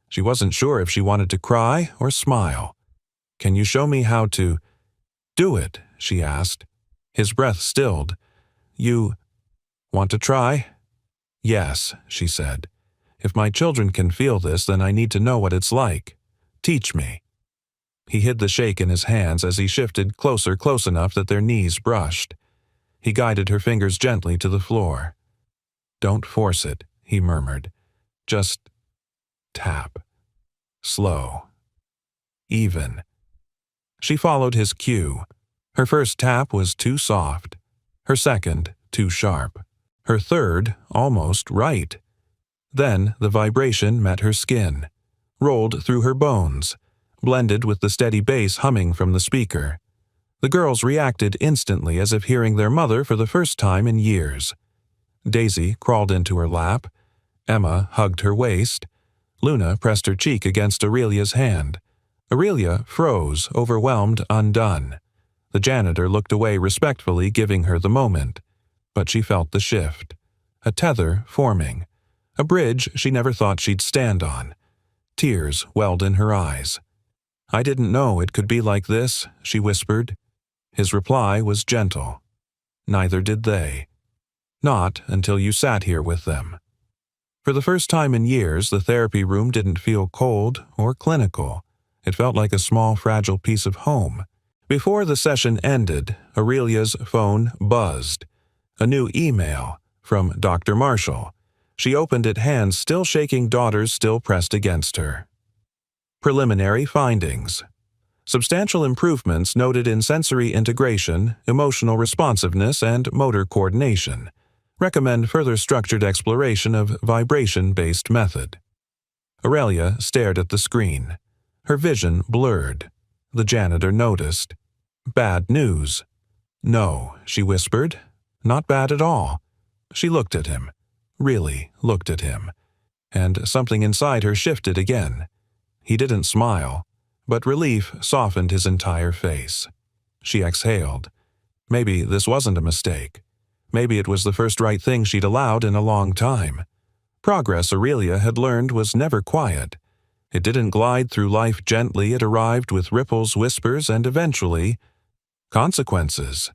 She wasn't sure if she wanted to cry or smile. "Can you show me how to do it?" she asked. His breath stilled. "You want to try?" "Yes," she said. "If my children can feel this, then I need to know what it's like. Teach me." He hid the shake in his hands as he shifted close enough that their knees brushed. He guided her fingers gently to the floor. "Don't force it," he murmured. "Just tap. Slow. Even." She followed his cue. Her first tap was too soft. Her second, too sharp. Her third, almost right. Then the vibration met her skin, rolled through her bones, blended with the steady bass humming from the speaker. The girls reacted instantly as if hearing their mother for the first time in years. Daisy crawled into her lap. Emma hugged her waist. Luna pressed her cheek against Aurelia's hand. Aurelia froze, overwhelmed, undone. The janitor looked away respectfully, giving her the moment. But she felt the shift. A tether forming. A bridge she never thought she'd stand on. Tears welled in her eyes. "I didn't know it could be like this," she whispered. His reply was gentle. "Neither did they. Not until you sat here with them." For the first time in years, the therapy room didn't feel cold or clinical. It felt like a small, fragile piece of home. Before the session ended, Aurelia's phone buzzed. A new email from Dr. Marshall. She opened it, hands still shaking, daughters still pressed against her. Preliminary findings. Substantial improvements noted in sensory integration, emotional responsiveness, and motor coordination. Recommend further structured exploration of vibration-based method. Aurelia stared at the screen. Her vision blurred. The janitor noticed. "Bad news." "No," she whispered. "Not bad at all." She looked at him. Really looked at him. And something inside her shifted again. He didn't smile, but relief softened his entire face. She exhaled. Maybe this wasn't a mistake. Maybe it was the first right thing she'd allowed in a long time. Progress, Aurelia had learned, was never quiet. It didn't glide through life gently. It arrived with ripples, whispers, and eventually, consequences.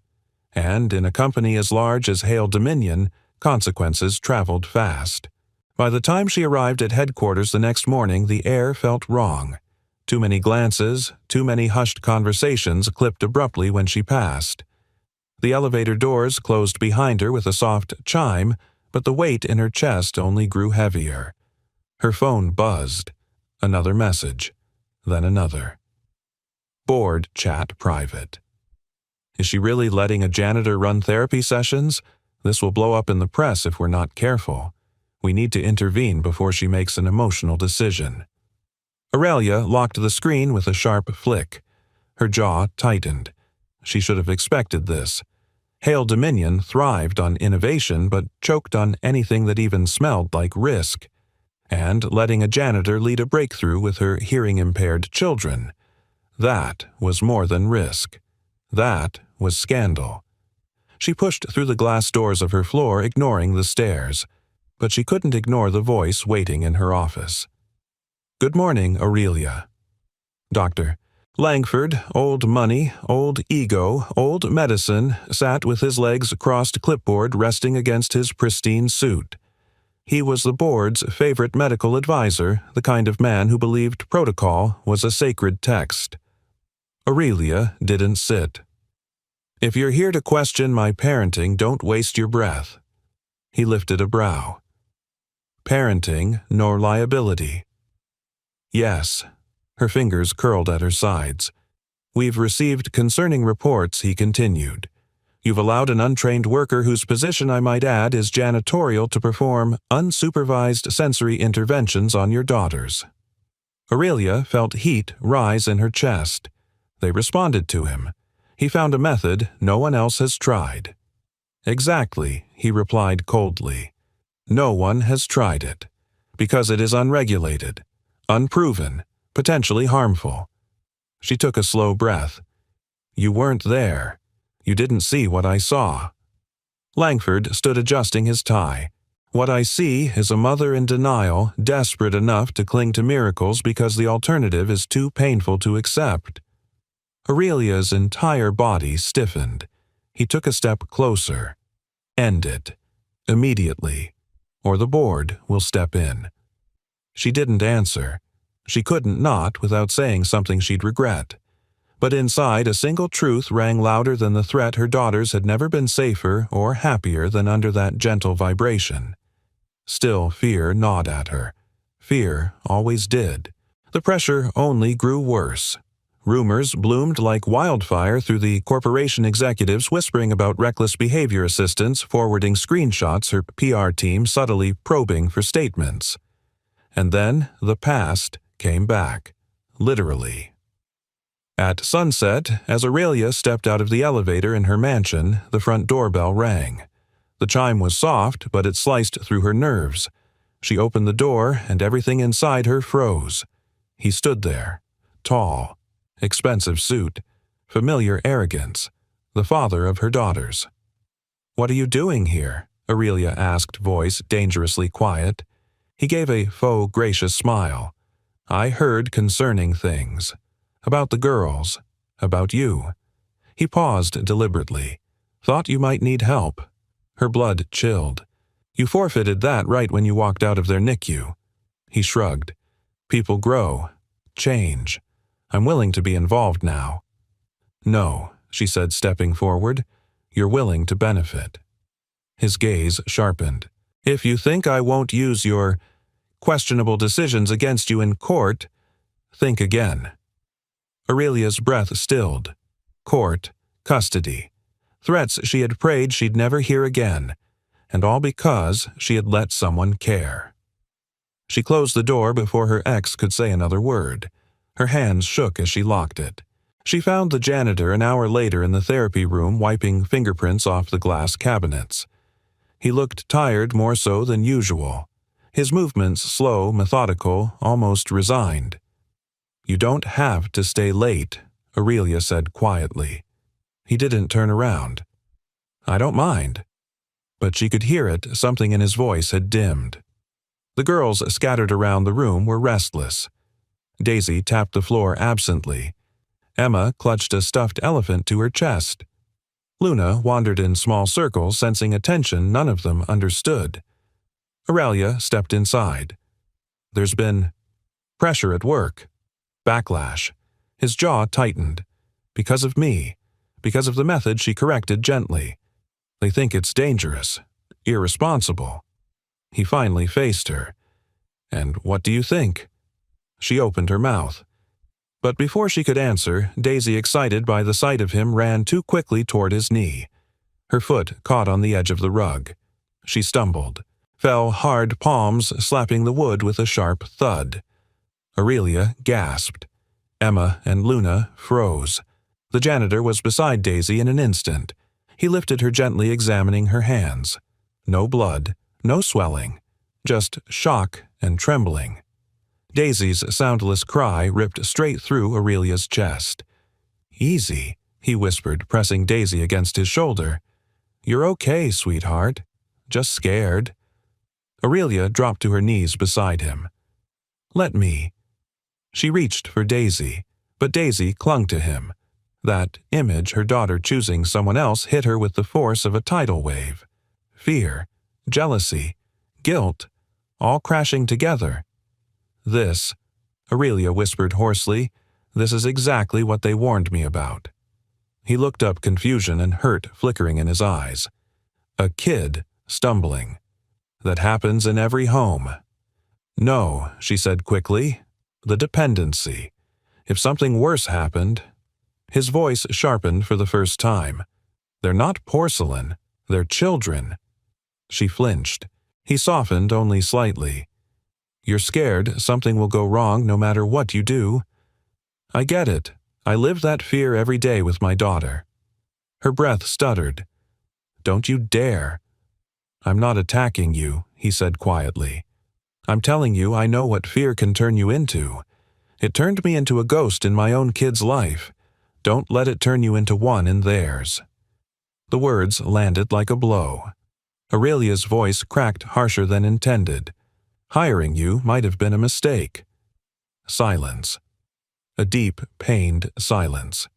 And in a company as large as Hale Dominion, consequences traveled fast. By the time she arrived at headquarters the next morning, the air felt wrong. Too many glances, too many hushed conversations clipped abruptly when she passed. The elevator doors closed behind her with a soft chime, but the weight in her chest only grew heavier. Her phone buzzed. Another message. Then another. Board chat private. Is she really letting a janitor run therapy sessions? This will blow up in the press if we're not careful. We need to intervene before she makes an emotional decision. Aurelia locked the screen with a sharp flick. Her jaw tightened. She should have expected this. Hale Dominion thrived on innovation but choked on anything that even smelled like risk. And letting a janitor lead a breakthrough with her hearing-impaired children. That was more than risk. That was scandal. She pushed through the glass doors of her floor, ignoring the stairs. But she couldn't ignore the voice waiting in her office. "Good morning, Aurelia." Dr. Langford, old money, old ego, old medicine, sat with his legs crossed, clipboard resting against his pristine suit. He was the board's favorite medical advisor, the kind of man who believed protocol was a sacred text. Aurelia didn't sit. "If you're here to question my parenting, don't waste your breath." He lifted a brow. "Parenting, nor liability." "Yes." Her fingers curled at her sides. "We've received concerning reports," he continued. "You've allowed an untrained worker whose position, I might add, is janitorial to perform unsupervised sensory interventions on your daughters." Aurelia felt heat rise in her chest. They responded to him. He found a method no one else has tried. "Exactly," he replied coldly. "No one has tried it. Because it is unregulated, unproven, potentially harmful." She took a slow breath. "You weren't there. You didn't see what I saw." Langford stood adjusting his tie. What I see is a mother in denial, desperate enough to cling to miracles because the alternative is too painful to accept. Aurelia's entire body stiffened. He took a step closer. End it. Immediately. Or the board will step in. She didn't answer. She couldn't not without saying something she'd regret. But inside, a single truth rang louder than the threat her daughters had never been safer or happier than under that gentle vibration. Still, fear gnawed at her. Fear always did. The pressure only grew worse. Rumors bloomed like wildfire through the corporation executives whispering about reckless behavior assistants forwarding screenshots, her PR team subtly probing for statements. And then the past came back, literally. At sunset, as Aurelia stepped out of the elevator in her mansion, the front doorbell rang. The chime was soft, but it sliced through her nerves. She opened the door, and everything inside her froze. He stood there, tall, expensive suit, familiar arrogance, the father of her daughters. "What are you doing here?" Aurelia asked, voice dangerously quiet. He gave a faux gracious smile. "I heard concerning things. About the girls. About you." He paused deliberately. "Thought you might need help." Her blood chilled. "You forfeited that right when you walked out of their NICU." He shrugged. "People grow. Change. I'm willing to be involved now." "No," she said, stepping forward. "You're willing to benefit." His gaze sharpened. "If you think I won't use your questionable decisions against you in court, think again." Aurelia's breath stilled. Court, custody. Threats she had prayed she'd never hear again, and all because she had let someone care. She closed the door before her ex could say another word. Her hands shook as she locked it. She found the janitor an hour later in the therapy room wiping fingerprints off the glass cabinets. He looked tired more so than usual. His movements slow, methodical, almost resigned. "You don't have to stay late," Aurelia said quietly. He didn't turn around. "I don't mind." But she could hear it, something in his voice had dimmed. The girls scattered around the room were restless. Daisy tapped the floor absently. Emma clutched a stuffed elephant to her chest. Luna wandered in small circles, sensing a tension none of them understood. Aurelia stepped inside. "There's been pressure at work. Backlash." His jaw tightened. "Because of me. Because of the method she corrected gently. They think it's dangerous. Irresponsible." He finally faced her. "And what do you think?" She opened her mouth. But before she could answer, Daisy, excited by the sight of him, ran too quickly toward his knee. Her foot caught on the edge of the rug. She stumbled, fell hard, palms slapping the wood with a sharp thud. Aurelia gasped. Emma and Luna froze. The janitor was beside Daisy in an instant. He lifted her gently, examining her hands. No blood, no swelling, just shock and trembling. Daisy's soundless cry ripped straight through Aurelia's chest. "Easy," he whispered, pressing Daisy against his shoulder. "You're okay, sweetheart. Just scared." Aurelia dropped to her knees beside him. "Let me." She reached for Daisy, but Daisy clung to him. That image, her daughter choosing someone else, hit her with the force of a tidal wave. Fear, jealousy, guilt, all crashing together. "This," Aurelia whispered hoarsely, "this is exactly what they warned me about." He looked up, confusion and hurt flickering in his eyes. "A kid stumbling. That happens in every home." "No," she said quickly. "The dependency. If something worse happened—" His voice sharpened for the first time. "They're not porcelain. They're children." She flinched. He softened only slightly. "You're scared something will go wrong no matter what you do." "I get it. I live that fear every day with my daughter." Her breath stuttered. "Don't you dare." "I'm not attacking you," he said quietly. "I'm telling you I know what fear can turn you into. It turned me into a ghost in my own kid's life. Don't let it turn you into one in theirs." The words landed like a blow. Aurelia's voice cracked harsher than intended. Hiring you might have been a mistake. Silence. A deep, pained silence.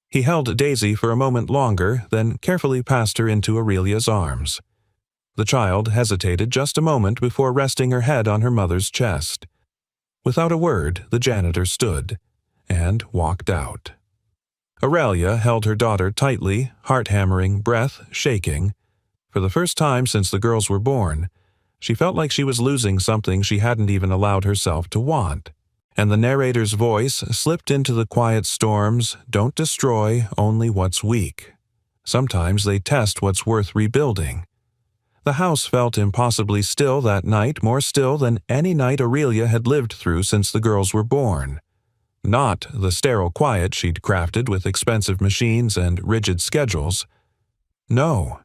He held Daisy for a moment longer, then carefully passed her into Aurelia's arms. The child hesitated just a moment before resting her head on her mother's chest. Without a word, the janitor stood and walked out. Aurelia held her daughter tightly, heart-hammering, breath shaking. For the first time since the girls were born, she felt like she was losing something she hadn't even allowed herself to want. And the narrator's voice slipped into the quiet storms, "Don't destroy only what's weak. Sometimes they test what's worth rebuilding." The house felt impossibly still that night, more still than any night Aurelia had lived through since the girls were born. Not the sterile quiet she'd crafted with expensive machines and rigid schedules. No.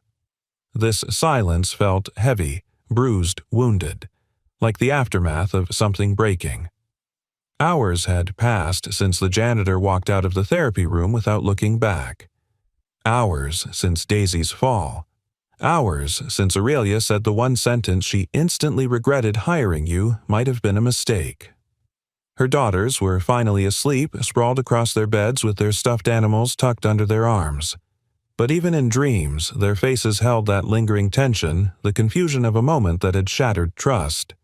This silence felt heavy, bruised, wounded, like the aftermath of something breaking. Hours had passed since the janitor walked out of the therapy room without looking back. Hours since Daisy's fall. Hours since Aurelia said the one sentence she instantly regretted hiring you might have been a mistake. Her daughters were finally asleep, sprawled across their beds with their stuffed animals tucked under their arms. But even in dreams, their faces held that lingering tension, the confusion of a moment that had shattered trust.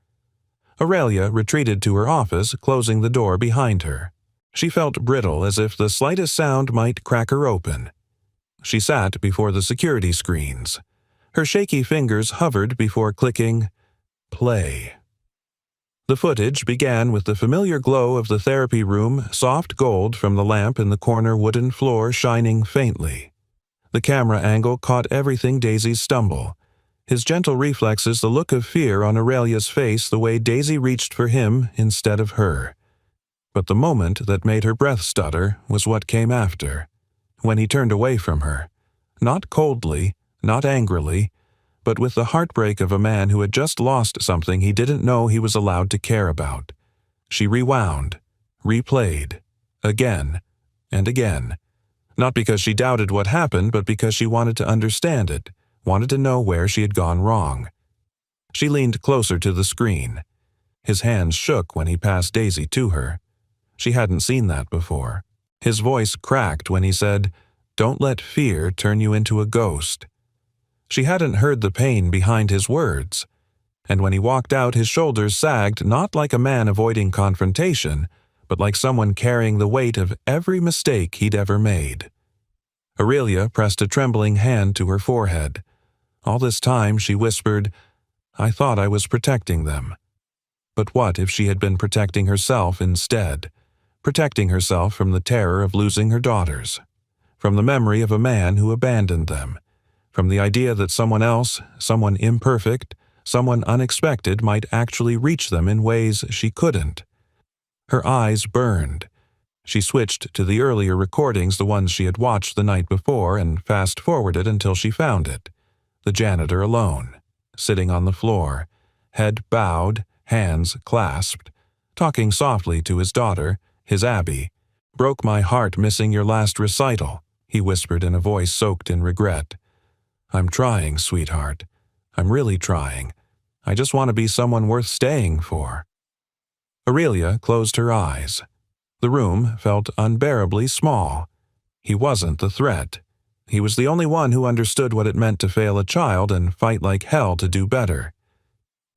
Aurelia retreated to her office, closing the door behind her. She felt brittle, as if the slightest sound might crack her open. She sat before the security screens. Her shaky fingers hovered before clicking play. The footage began with the familiar glow of the therapy room, soft gold from the lamp in the corner wooden floor shining faintly. The camera angle caught everything: Daisy's stumble, his gentle reflexes, the look of fear on Aurelia's face, the way Daisy reached for him instead of her. But the moment that made her breath stutter was what came after, when he turned away from her. Not coldly, not angrily, but with the heartbreak of a man who had just lost something he didn't know he was allowed to care about. She rewound, replayed, again and again. Not because she doubted what happened, but because she wanted to understand it, wanted to know where she had gone wrong. She leaned closer to the screen. His hands shook when he passed Daisy to her. She hadn't seen that before. His voice cracked when he said, "Don't let fear turn you into a ghost." She hadn't heard the pain behind his words. And when he walked out, his shoulders sagged, not like a man avoiding confrontation, but like someone carrying the weight of every mistake he'd ever made. Aurelia pressed a trembling hand to her forehead. All this time, she whispered, "I thought I was protecting them." But what if she had been protecting herself instead? Protecting herself from the terror of losing her daughters, from the memory of a man who abandoned them, from the idea that someone else, someone imperfect, someone unexpected might actually reach them in ways she couldn't. Her eyes burned. She switched to the earlier recordings, the ones she had watched the night before, and fast-forwarded until she found it. The janitor alone, sitting on the floor, head bowed, hands clasped, talking softly to his daughter, his Abby. "Broke my heart missing your last recital," he whispered in a voice soaked in regret. "I'm trying, sweetheart. I'm really trying. I just want to be someone worth staying for." Aurelia closed her eyes. The room felt unbearably small. He wasn't the threat. He was the only one who understood what it meant to fail a child and fight like hell to do better.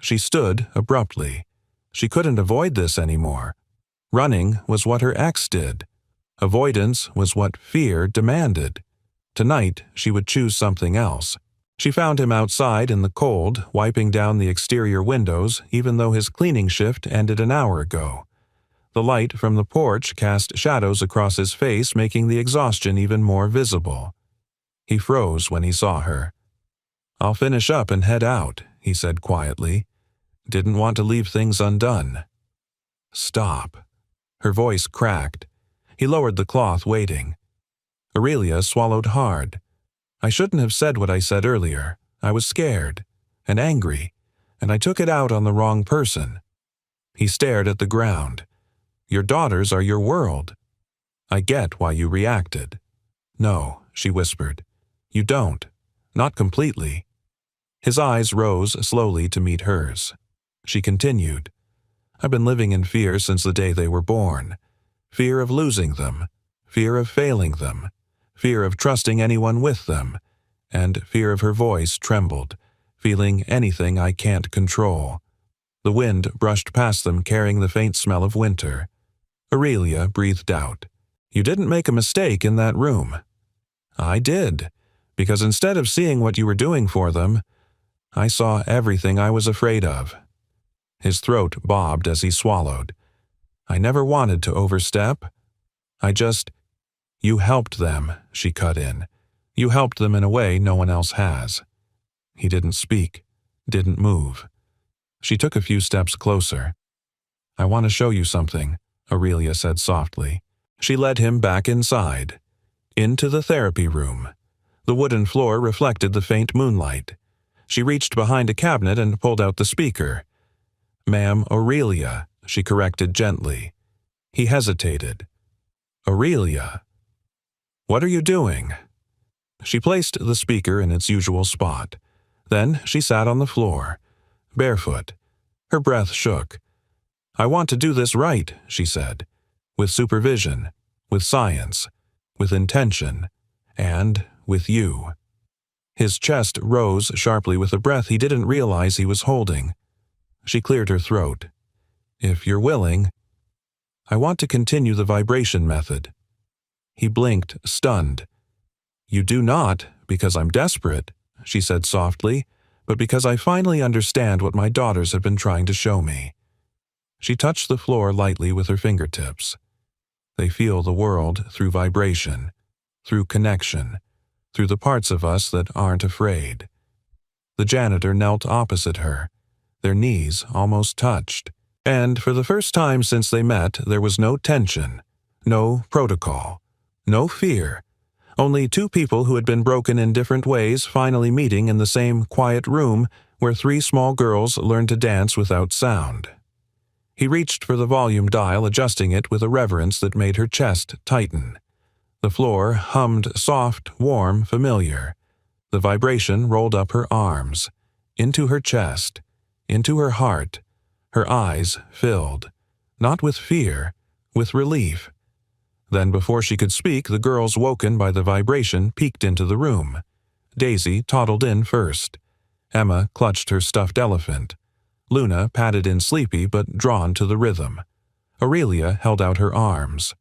She stood abruptly. She couldn't avoid this anymore. Running was what her ex did. Avoidance was what fear demanded. Tonight, she would choose something else. She found him outside in the cold, wiping down the exterior windows, even though his cleaning shift ended an hour ago. The light from the porch cast shadows across his face, making the exhaustion even more visible. He froze when he saw her. "I'll finish up and head out," he said quietly. "Didn't want to leave things undone." "Stop." Her voice cracked. He lowered the cloth, waiting. Aurelia swallowed hard. "I shouldn't have said what I said earlier. I was scared and angry, and I took it out on the wrong person." He stared at the ground. "Your daughters are your world. I get why you reacted." "No," she whispered. You don't. Not completely. His eyes rose slowly to meet hers. She continued, I've been living in fear since the day they were born. Fear of losing them, fear of failing them, fear of trusting anyone with them, and fear of her voice trembled, feeling anything I can't control. The wind brushed past them carrying the faint smell of winter. Aurelia breathed out. You didn't make a mistake in that room. I did, because instead of seeing what you were doing for them, I saw everything I was afraid of. His throat bobbed as he swallowed. I never wanted to overstep. You helped them, she cut in. You helped them in a way no one else has. He didn't speak, didn't move. She took a few steps closer. I want to show you something, Aurelia said softly. She led him back inside, into the therapy room. The wooden floor reflected the faint moonlight. She reached behind a cabinet and pulled out the speaker. Ma'am, Aurelia, she corrected gently. He hesitated. Aurelia. What are you doing? She placed the speaker in its usual spot. Then she sat on the floor, barefoot. Her breath shook. I want to do this right, she said, with supervision, with science, with intention, and with you. His chest rose sharply with a breath he didn't realize he was holding. She cleared her throat. If you're willing, I want to continue the vibration method. He blinked, stunned. You do not, because I'm desperate, she said softly, but because I finally understand what my daughters have been trying to show me. She touched the floor lightly with her fingertips. They feel the world through vibration, through connection, through the parts of us that aren't afraid. The janitor knelt opposite her. Their knees almost touched. And for the first time since they met, there was no tension, no protocol, no fear. Only two people who had been broken in different ways finally meeting in the same quiet room where three small girls learned to dance without sound. He reached for the volume dial, adjusting it with a reverence that made her chest tighten. The floor hummed soft, warm, familiar. The vibration rolled up her arms, into her chest, into her heart. Her eyes filled, not with fear, with relief. Then before she could speak, the girls woken by the vibration peeked into the room. Daisy toddled in first. Emma clutched her stuffed elephant. Luna padded in sleepy but drawn to the rhythm. Aurelia held out her arms.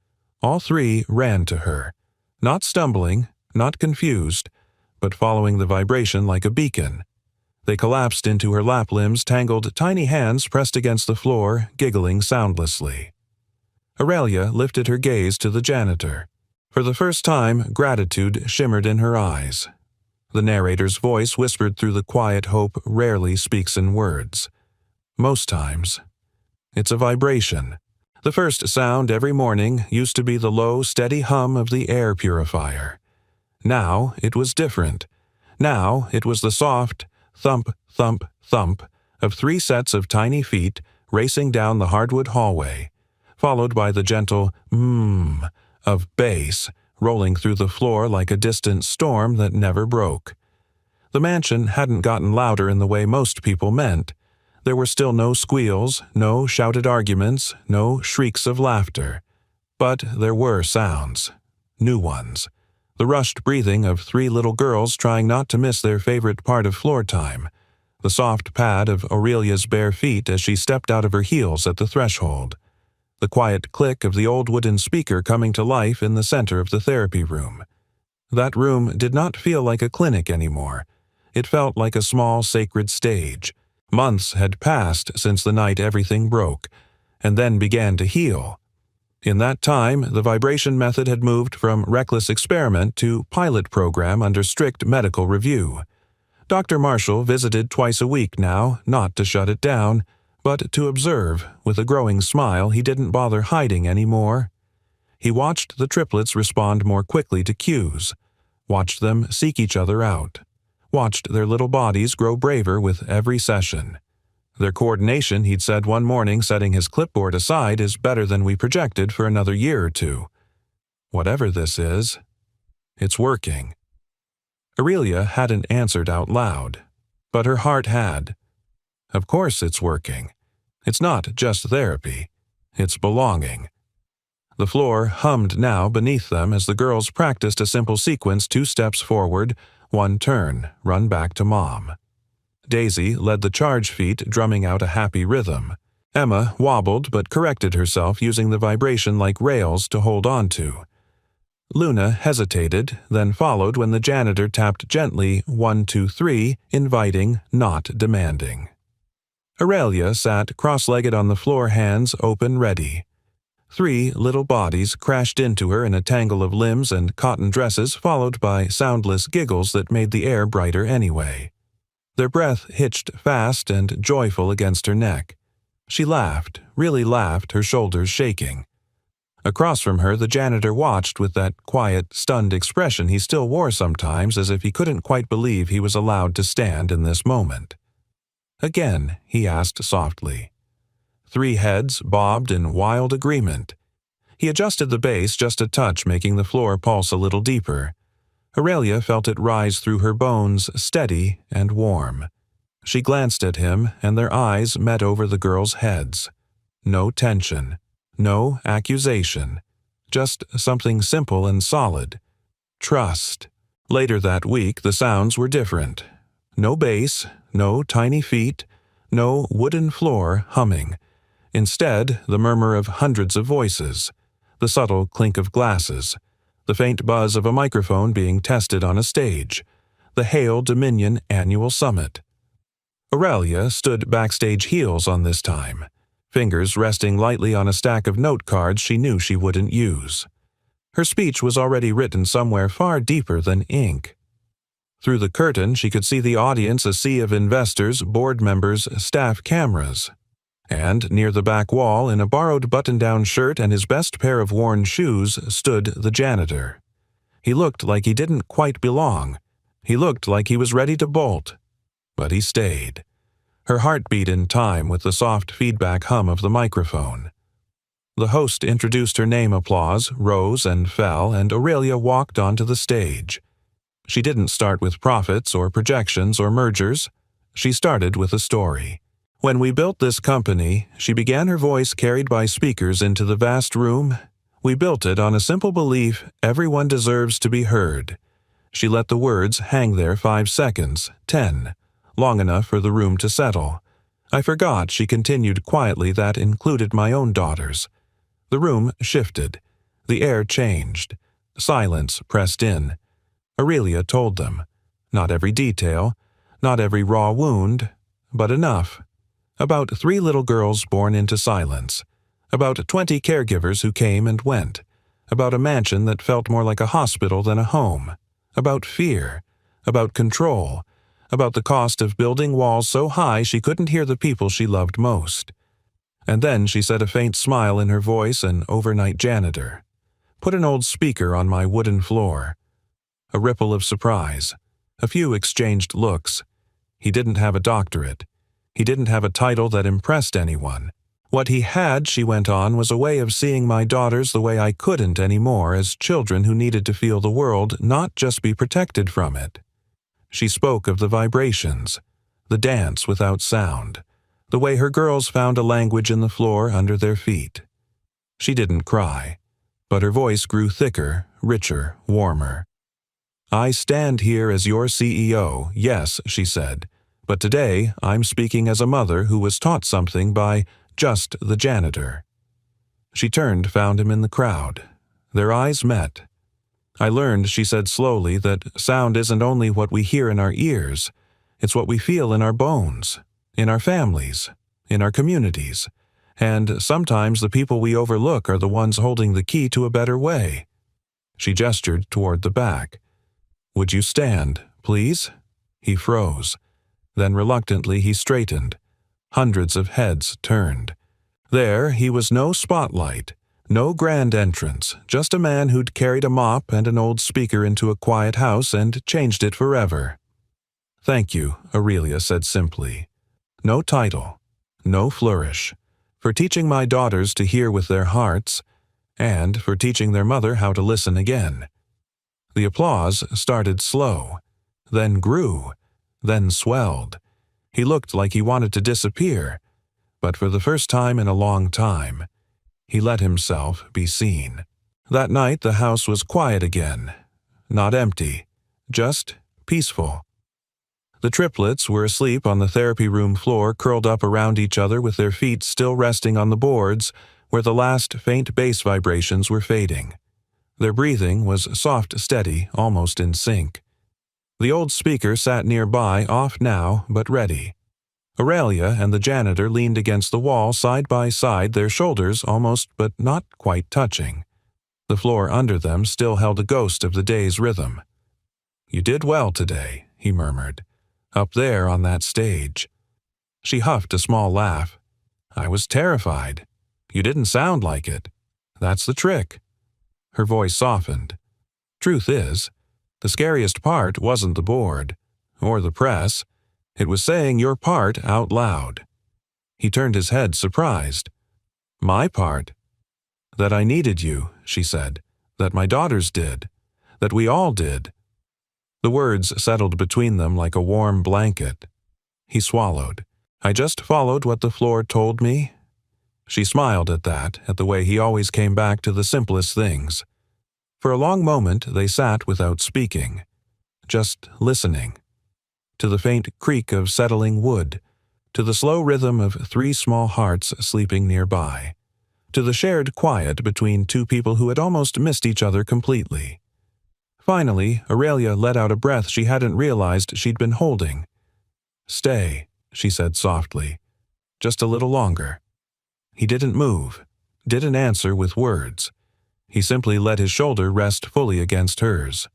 All three ran to her, not stumbling, not confused, but following the vibration like a beacon. They collapsed into her lap limbs, tangled tiny hands pressed against the floor, giggling soundlessly. Aurelia lifted her gaze to the janitor. For the first time, gratitude shimmered in her eyes. The narrator's voice whispered through the quiet hope rarely speaks in words. Most times, it's a vibration. The first sound every morning used to be the low, steady hum of the air purifier. Now it was different. Now it was the soft thump, thump, thump of three sets of tiny feet racing down the hardwood hallway, followed by the gentle of bass rolling through the floor like a distant storm that never broke. The mansion hadn't gotten louder in the way most people meant. There were still no squeals, no shouted arguments, no shrieks of laughter. But there were sounds. New ones. The rushed breathing of three little girls trying not to miss their favorite part of floor time. The soft pad of Aurelia's bare feet as she stepped out of her heels at the threshold. The quiet click of the old wooden speaker coming to life in the center of the therapy room. That room did not feel like a clinic anymore. It felt like a small sacred stage. Months had passed since the night everything broke, and then began to heal. In that time, the vibration method had moved from reckless experiment to pilot program under strict medical review. Dr. Marshall visited twice a week now, not to shut it down, but to observe, with a growing smile he didn't bother hiding anymore. He watched the triplets respond more quickly to cues, watched them seek each other out, watched their little bodies grow braver with every session. Their coordination, he'd said one morning setting his clipboard aside, is better than we projected for another year or two. Whatever this is, it's working. Aurelia hadn't answered out loud, but her heart had. Of course it's working. It's not just therapy. It's belonging. The floor hummed now beneath them as the girls practiced a simple sequence: 2 steps forward, 1 turn, run back to mom. Daisy led the charge feet, drumming out a happy rhythm. Emma wobbled but corrected herself, using the vibration like rails to hold on to. Luna hesitated, then followed when the janitor tapped gently 1, 2, 3, inviting, not demanding. Aurelia sat cross-legged on the floor, hands open, ready. 3 little bodies crashed into her in a tangle of limbs and cotton dresses, followed by soundless giggles that made the air brighter anyway. Their breath hitched fast and joyful against her neck. She laughed, really laughed, her shoulders shaking. Across from her, the janitor watched with that quiet, stunned expression he still wore sometimes, as if he couldn't quite believe he was allowed to stand in this moment. Again, he asked softly. 3 heads bobbed in wild agreement. He adjusted the bass just a touch, making the floor pulse a little deeper. Aurelia felt it rise through her bones, steady and warm. She glanced at him, and their eyes met over the girls' heads. No tension, no accusation, just something simple and solid. Trust. Later that week, the sounds were different. No bass, no tiny feet, no wooden floor humming. Instead, the murmur of hundreds of voices, the subtle clink of glasses, the faint buzz of a microphone being tested on a stage, the Hail Dominion annual summit. Aurelia stood backstage, heels on this time, fingers resting lightly on a stack of note cards she knew she wouldn't use. Her speech was already written somewhere far deeper than ink. Through the curtain, she could see the audience, a sea of investors, board members, staff, cameras. And near the back wall, in a borrowed button-down shirt and his best pair of worn shoes, stood the janitor. He looked like he didn't quite belong. He looked like he was ready to bolt. But he stayed. Her heart beat in time with the soft feedback hum of the microphone. The host introduced her name. Applause rose and fell, and Aurelia walked onto the stage. She didn't start with profits or projections or mergers. She started with a story. When we built this company, she began, her voice carried by speakers into the vast room. We built it on a simple belief: everyone deserves to be heard. She let the words hang there 5 seconds, 10, long enough for the room to settle. I forgot, she continued quietly, that included my own daughters. The room shifted. The air changed. Silence pressed in. Aurelia told them. Not every detail, not every raw wound, but enough. About 3 little girls born into silence. About 20 caregivers who came and went. About a mansion that felt more like a hospital than a home. About fear. About control. About the cost of building walls so high she couldn't hear the people she loved most. And then she said, a faint smile in her voice, an overnight janitor. Put an old speaker on my wooden floor. A ripple of surprise. A few exchanged looks. He didn't have a doctorate. He didn't have a title that impressed anyone. What he had, she went on, was a way of seeing my daughters the way I couldn't anymore, as children who needed to feel the world, not just be protected from it. She spoke of the vibrations, the dance without sound, the way her girls found a language in the floor under their feet. She didn't cry, but her voice grew thicker, richer, warmer. I stand here as your CEO, yes, she said. But today, I'm speaking as a mother who was taught something by just the janitor. She turned, found him in the crowd. Their eyes met. I learned, she said slowly, that sound isn't only what we hear in our ears. It's what we feel in our bones, in our families, in our communities. And sometimes the people we overlook are the ones holding the key to a better way. She gestured toward the back. Would you stand, please? He froze. Then reluctantly he straightened. Hundreds of heads turned. There he was, no spotlight, no grand entrance, just a man who'd carried a mop and an old speaker into a quiet house and changed it forever. Thank you, Aurelia said simply. No title, no flourish, for teaching my daughters to hear with their hearts, and for teaching their mother how to listen again. The applause started slow. then grew, then swelled. He looked like he wanted to disappear, but for the first time in a long time, he let himself be seen. That night the house was quiet again, not empty, just peaceful. The triplets were asleep on the therapy room floor, curled up around each other with their feet still resting on the boards where the last faint bass vibrations were fading. Their breathing was soft, steady, almost in sync. The old speaker sat nearby, off now, but ready. Aurelia and the janitor leaned against the wall side by side, their shoulders almost but not quite touching. The floor under them still held a ghost of the day's rhythm. "You did well today," he murmured, "up there on that stage." She huffed a small laugh. "I was terrified. You didn't sound like it. That's the trick." Her voice softened. "Truth is, the scariest part wasn't the board, or the press. It was saying your part out loud." He turned his head, surprised. "My part?" "That I needed you," she said. "That my daughters did. That we all did." The words settled between them like a warm blanket. He swallowed. "I just followed what the floor told me." She smiled at that, at the way he always came back to the simplest things. For a long moment they sat without speaking, just listening. To the faint creak of settling wood, to the slow rhythm of 3 small hearts sleeping nearby, to the shared quiet between 2 people who had almost missed each other completely. Finally, Aurelia let out a breath she hadn't realized she'd been holding. "Stay," she said softly. "Just a little longer." He didn't move, didn't answer with words. He simply let his shoulder rest fully against hers.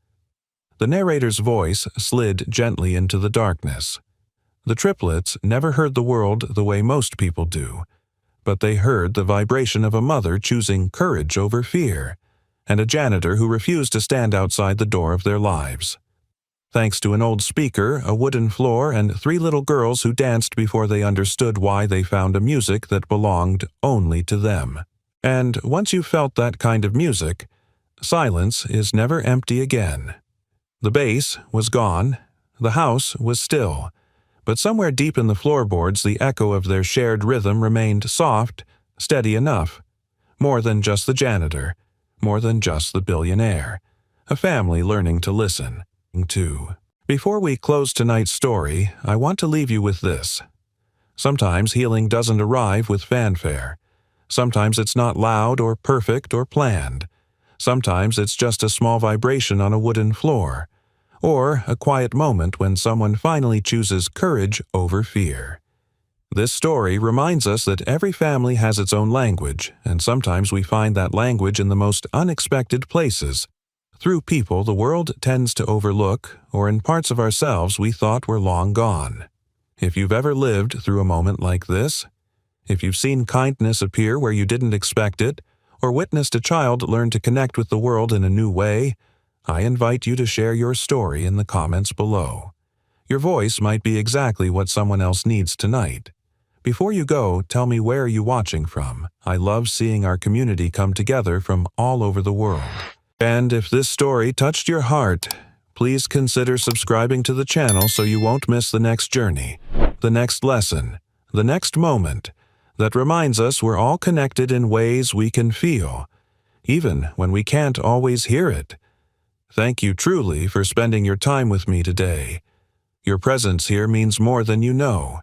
The narrator's voice slid gently into the darkness. The triplets never heard the world the way most people do, but they heard the vibration of a mother choosing courage over fear, and a janitor who refused to stand outside the door of their lives. Thanks to an old speaker, a wooden floor, and 3 little girls who danced before they understood why they found a music that belonged only to them. And once you've felt that kind of music, silence is never empty again. The bass was gone, the house was still, but somewhere deep in the floorboards the echo of their shared rhythm remained soft, steady enough. More than just the janitor, more than just the billionaire. A family learning to listen, too. Before we close tonight's story, I want to leave you with this. Sometimes healing doesn't arrive with fanfare. Sometimes it's not loud or perfect or planned. Sometimes it's just a small vibration on a wooden floor, or a quiet moment when someone finally chooses courage over fear. This story reminds us that every family has its own language, and sometimes we find that language in the most unexpected places, through people the world tends to overlook, or in parts of ourselves we thought were long gone. If you've ever lived through a moment like this, if you've seen kindness appear where you didn't expect it, or witnessed a child learn to connect with the world in a new way, I invite you to share your story in the comments below. Your voice might be exactly what someone else needs tonight. Before you go, tell me where you're watching from. I love seeing our community come together from all over the world. And if this story touched your heart, please consider subscribing to the channel so you won't miss the next journey, the next lesson, the next moment that reminds us we're all connected in ways we can feel, even when we can't always hear it. Thank you truly for spending your time with me today. Your presence here means more than you know.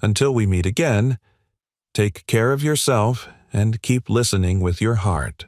Until we meet again, take care of yourself and keep listening with your heart.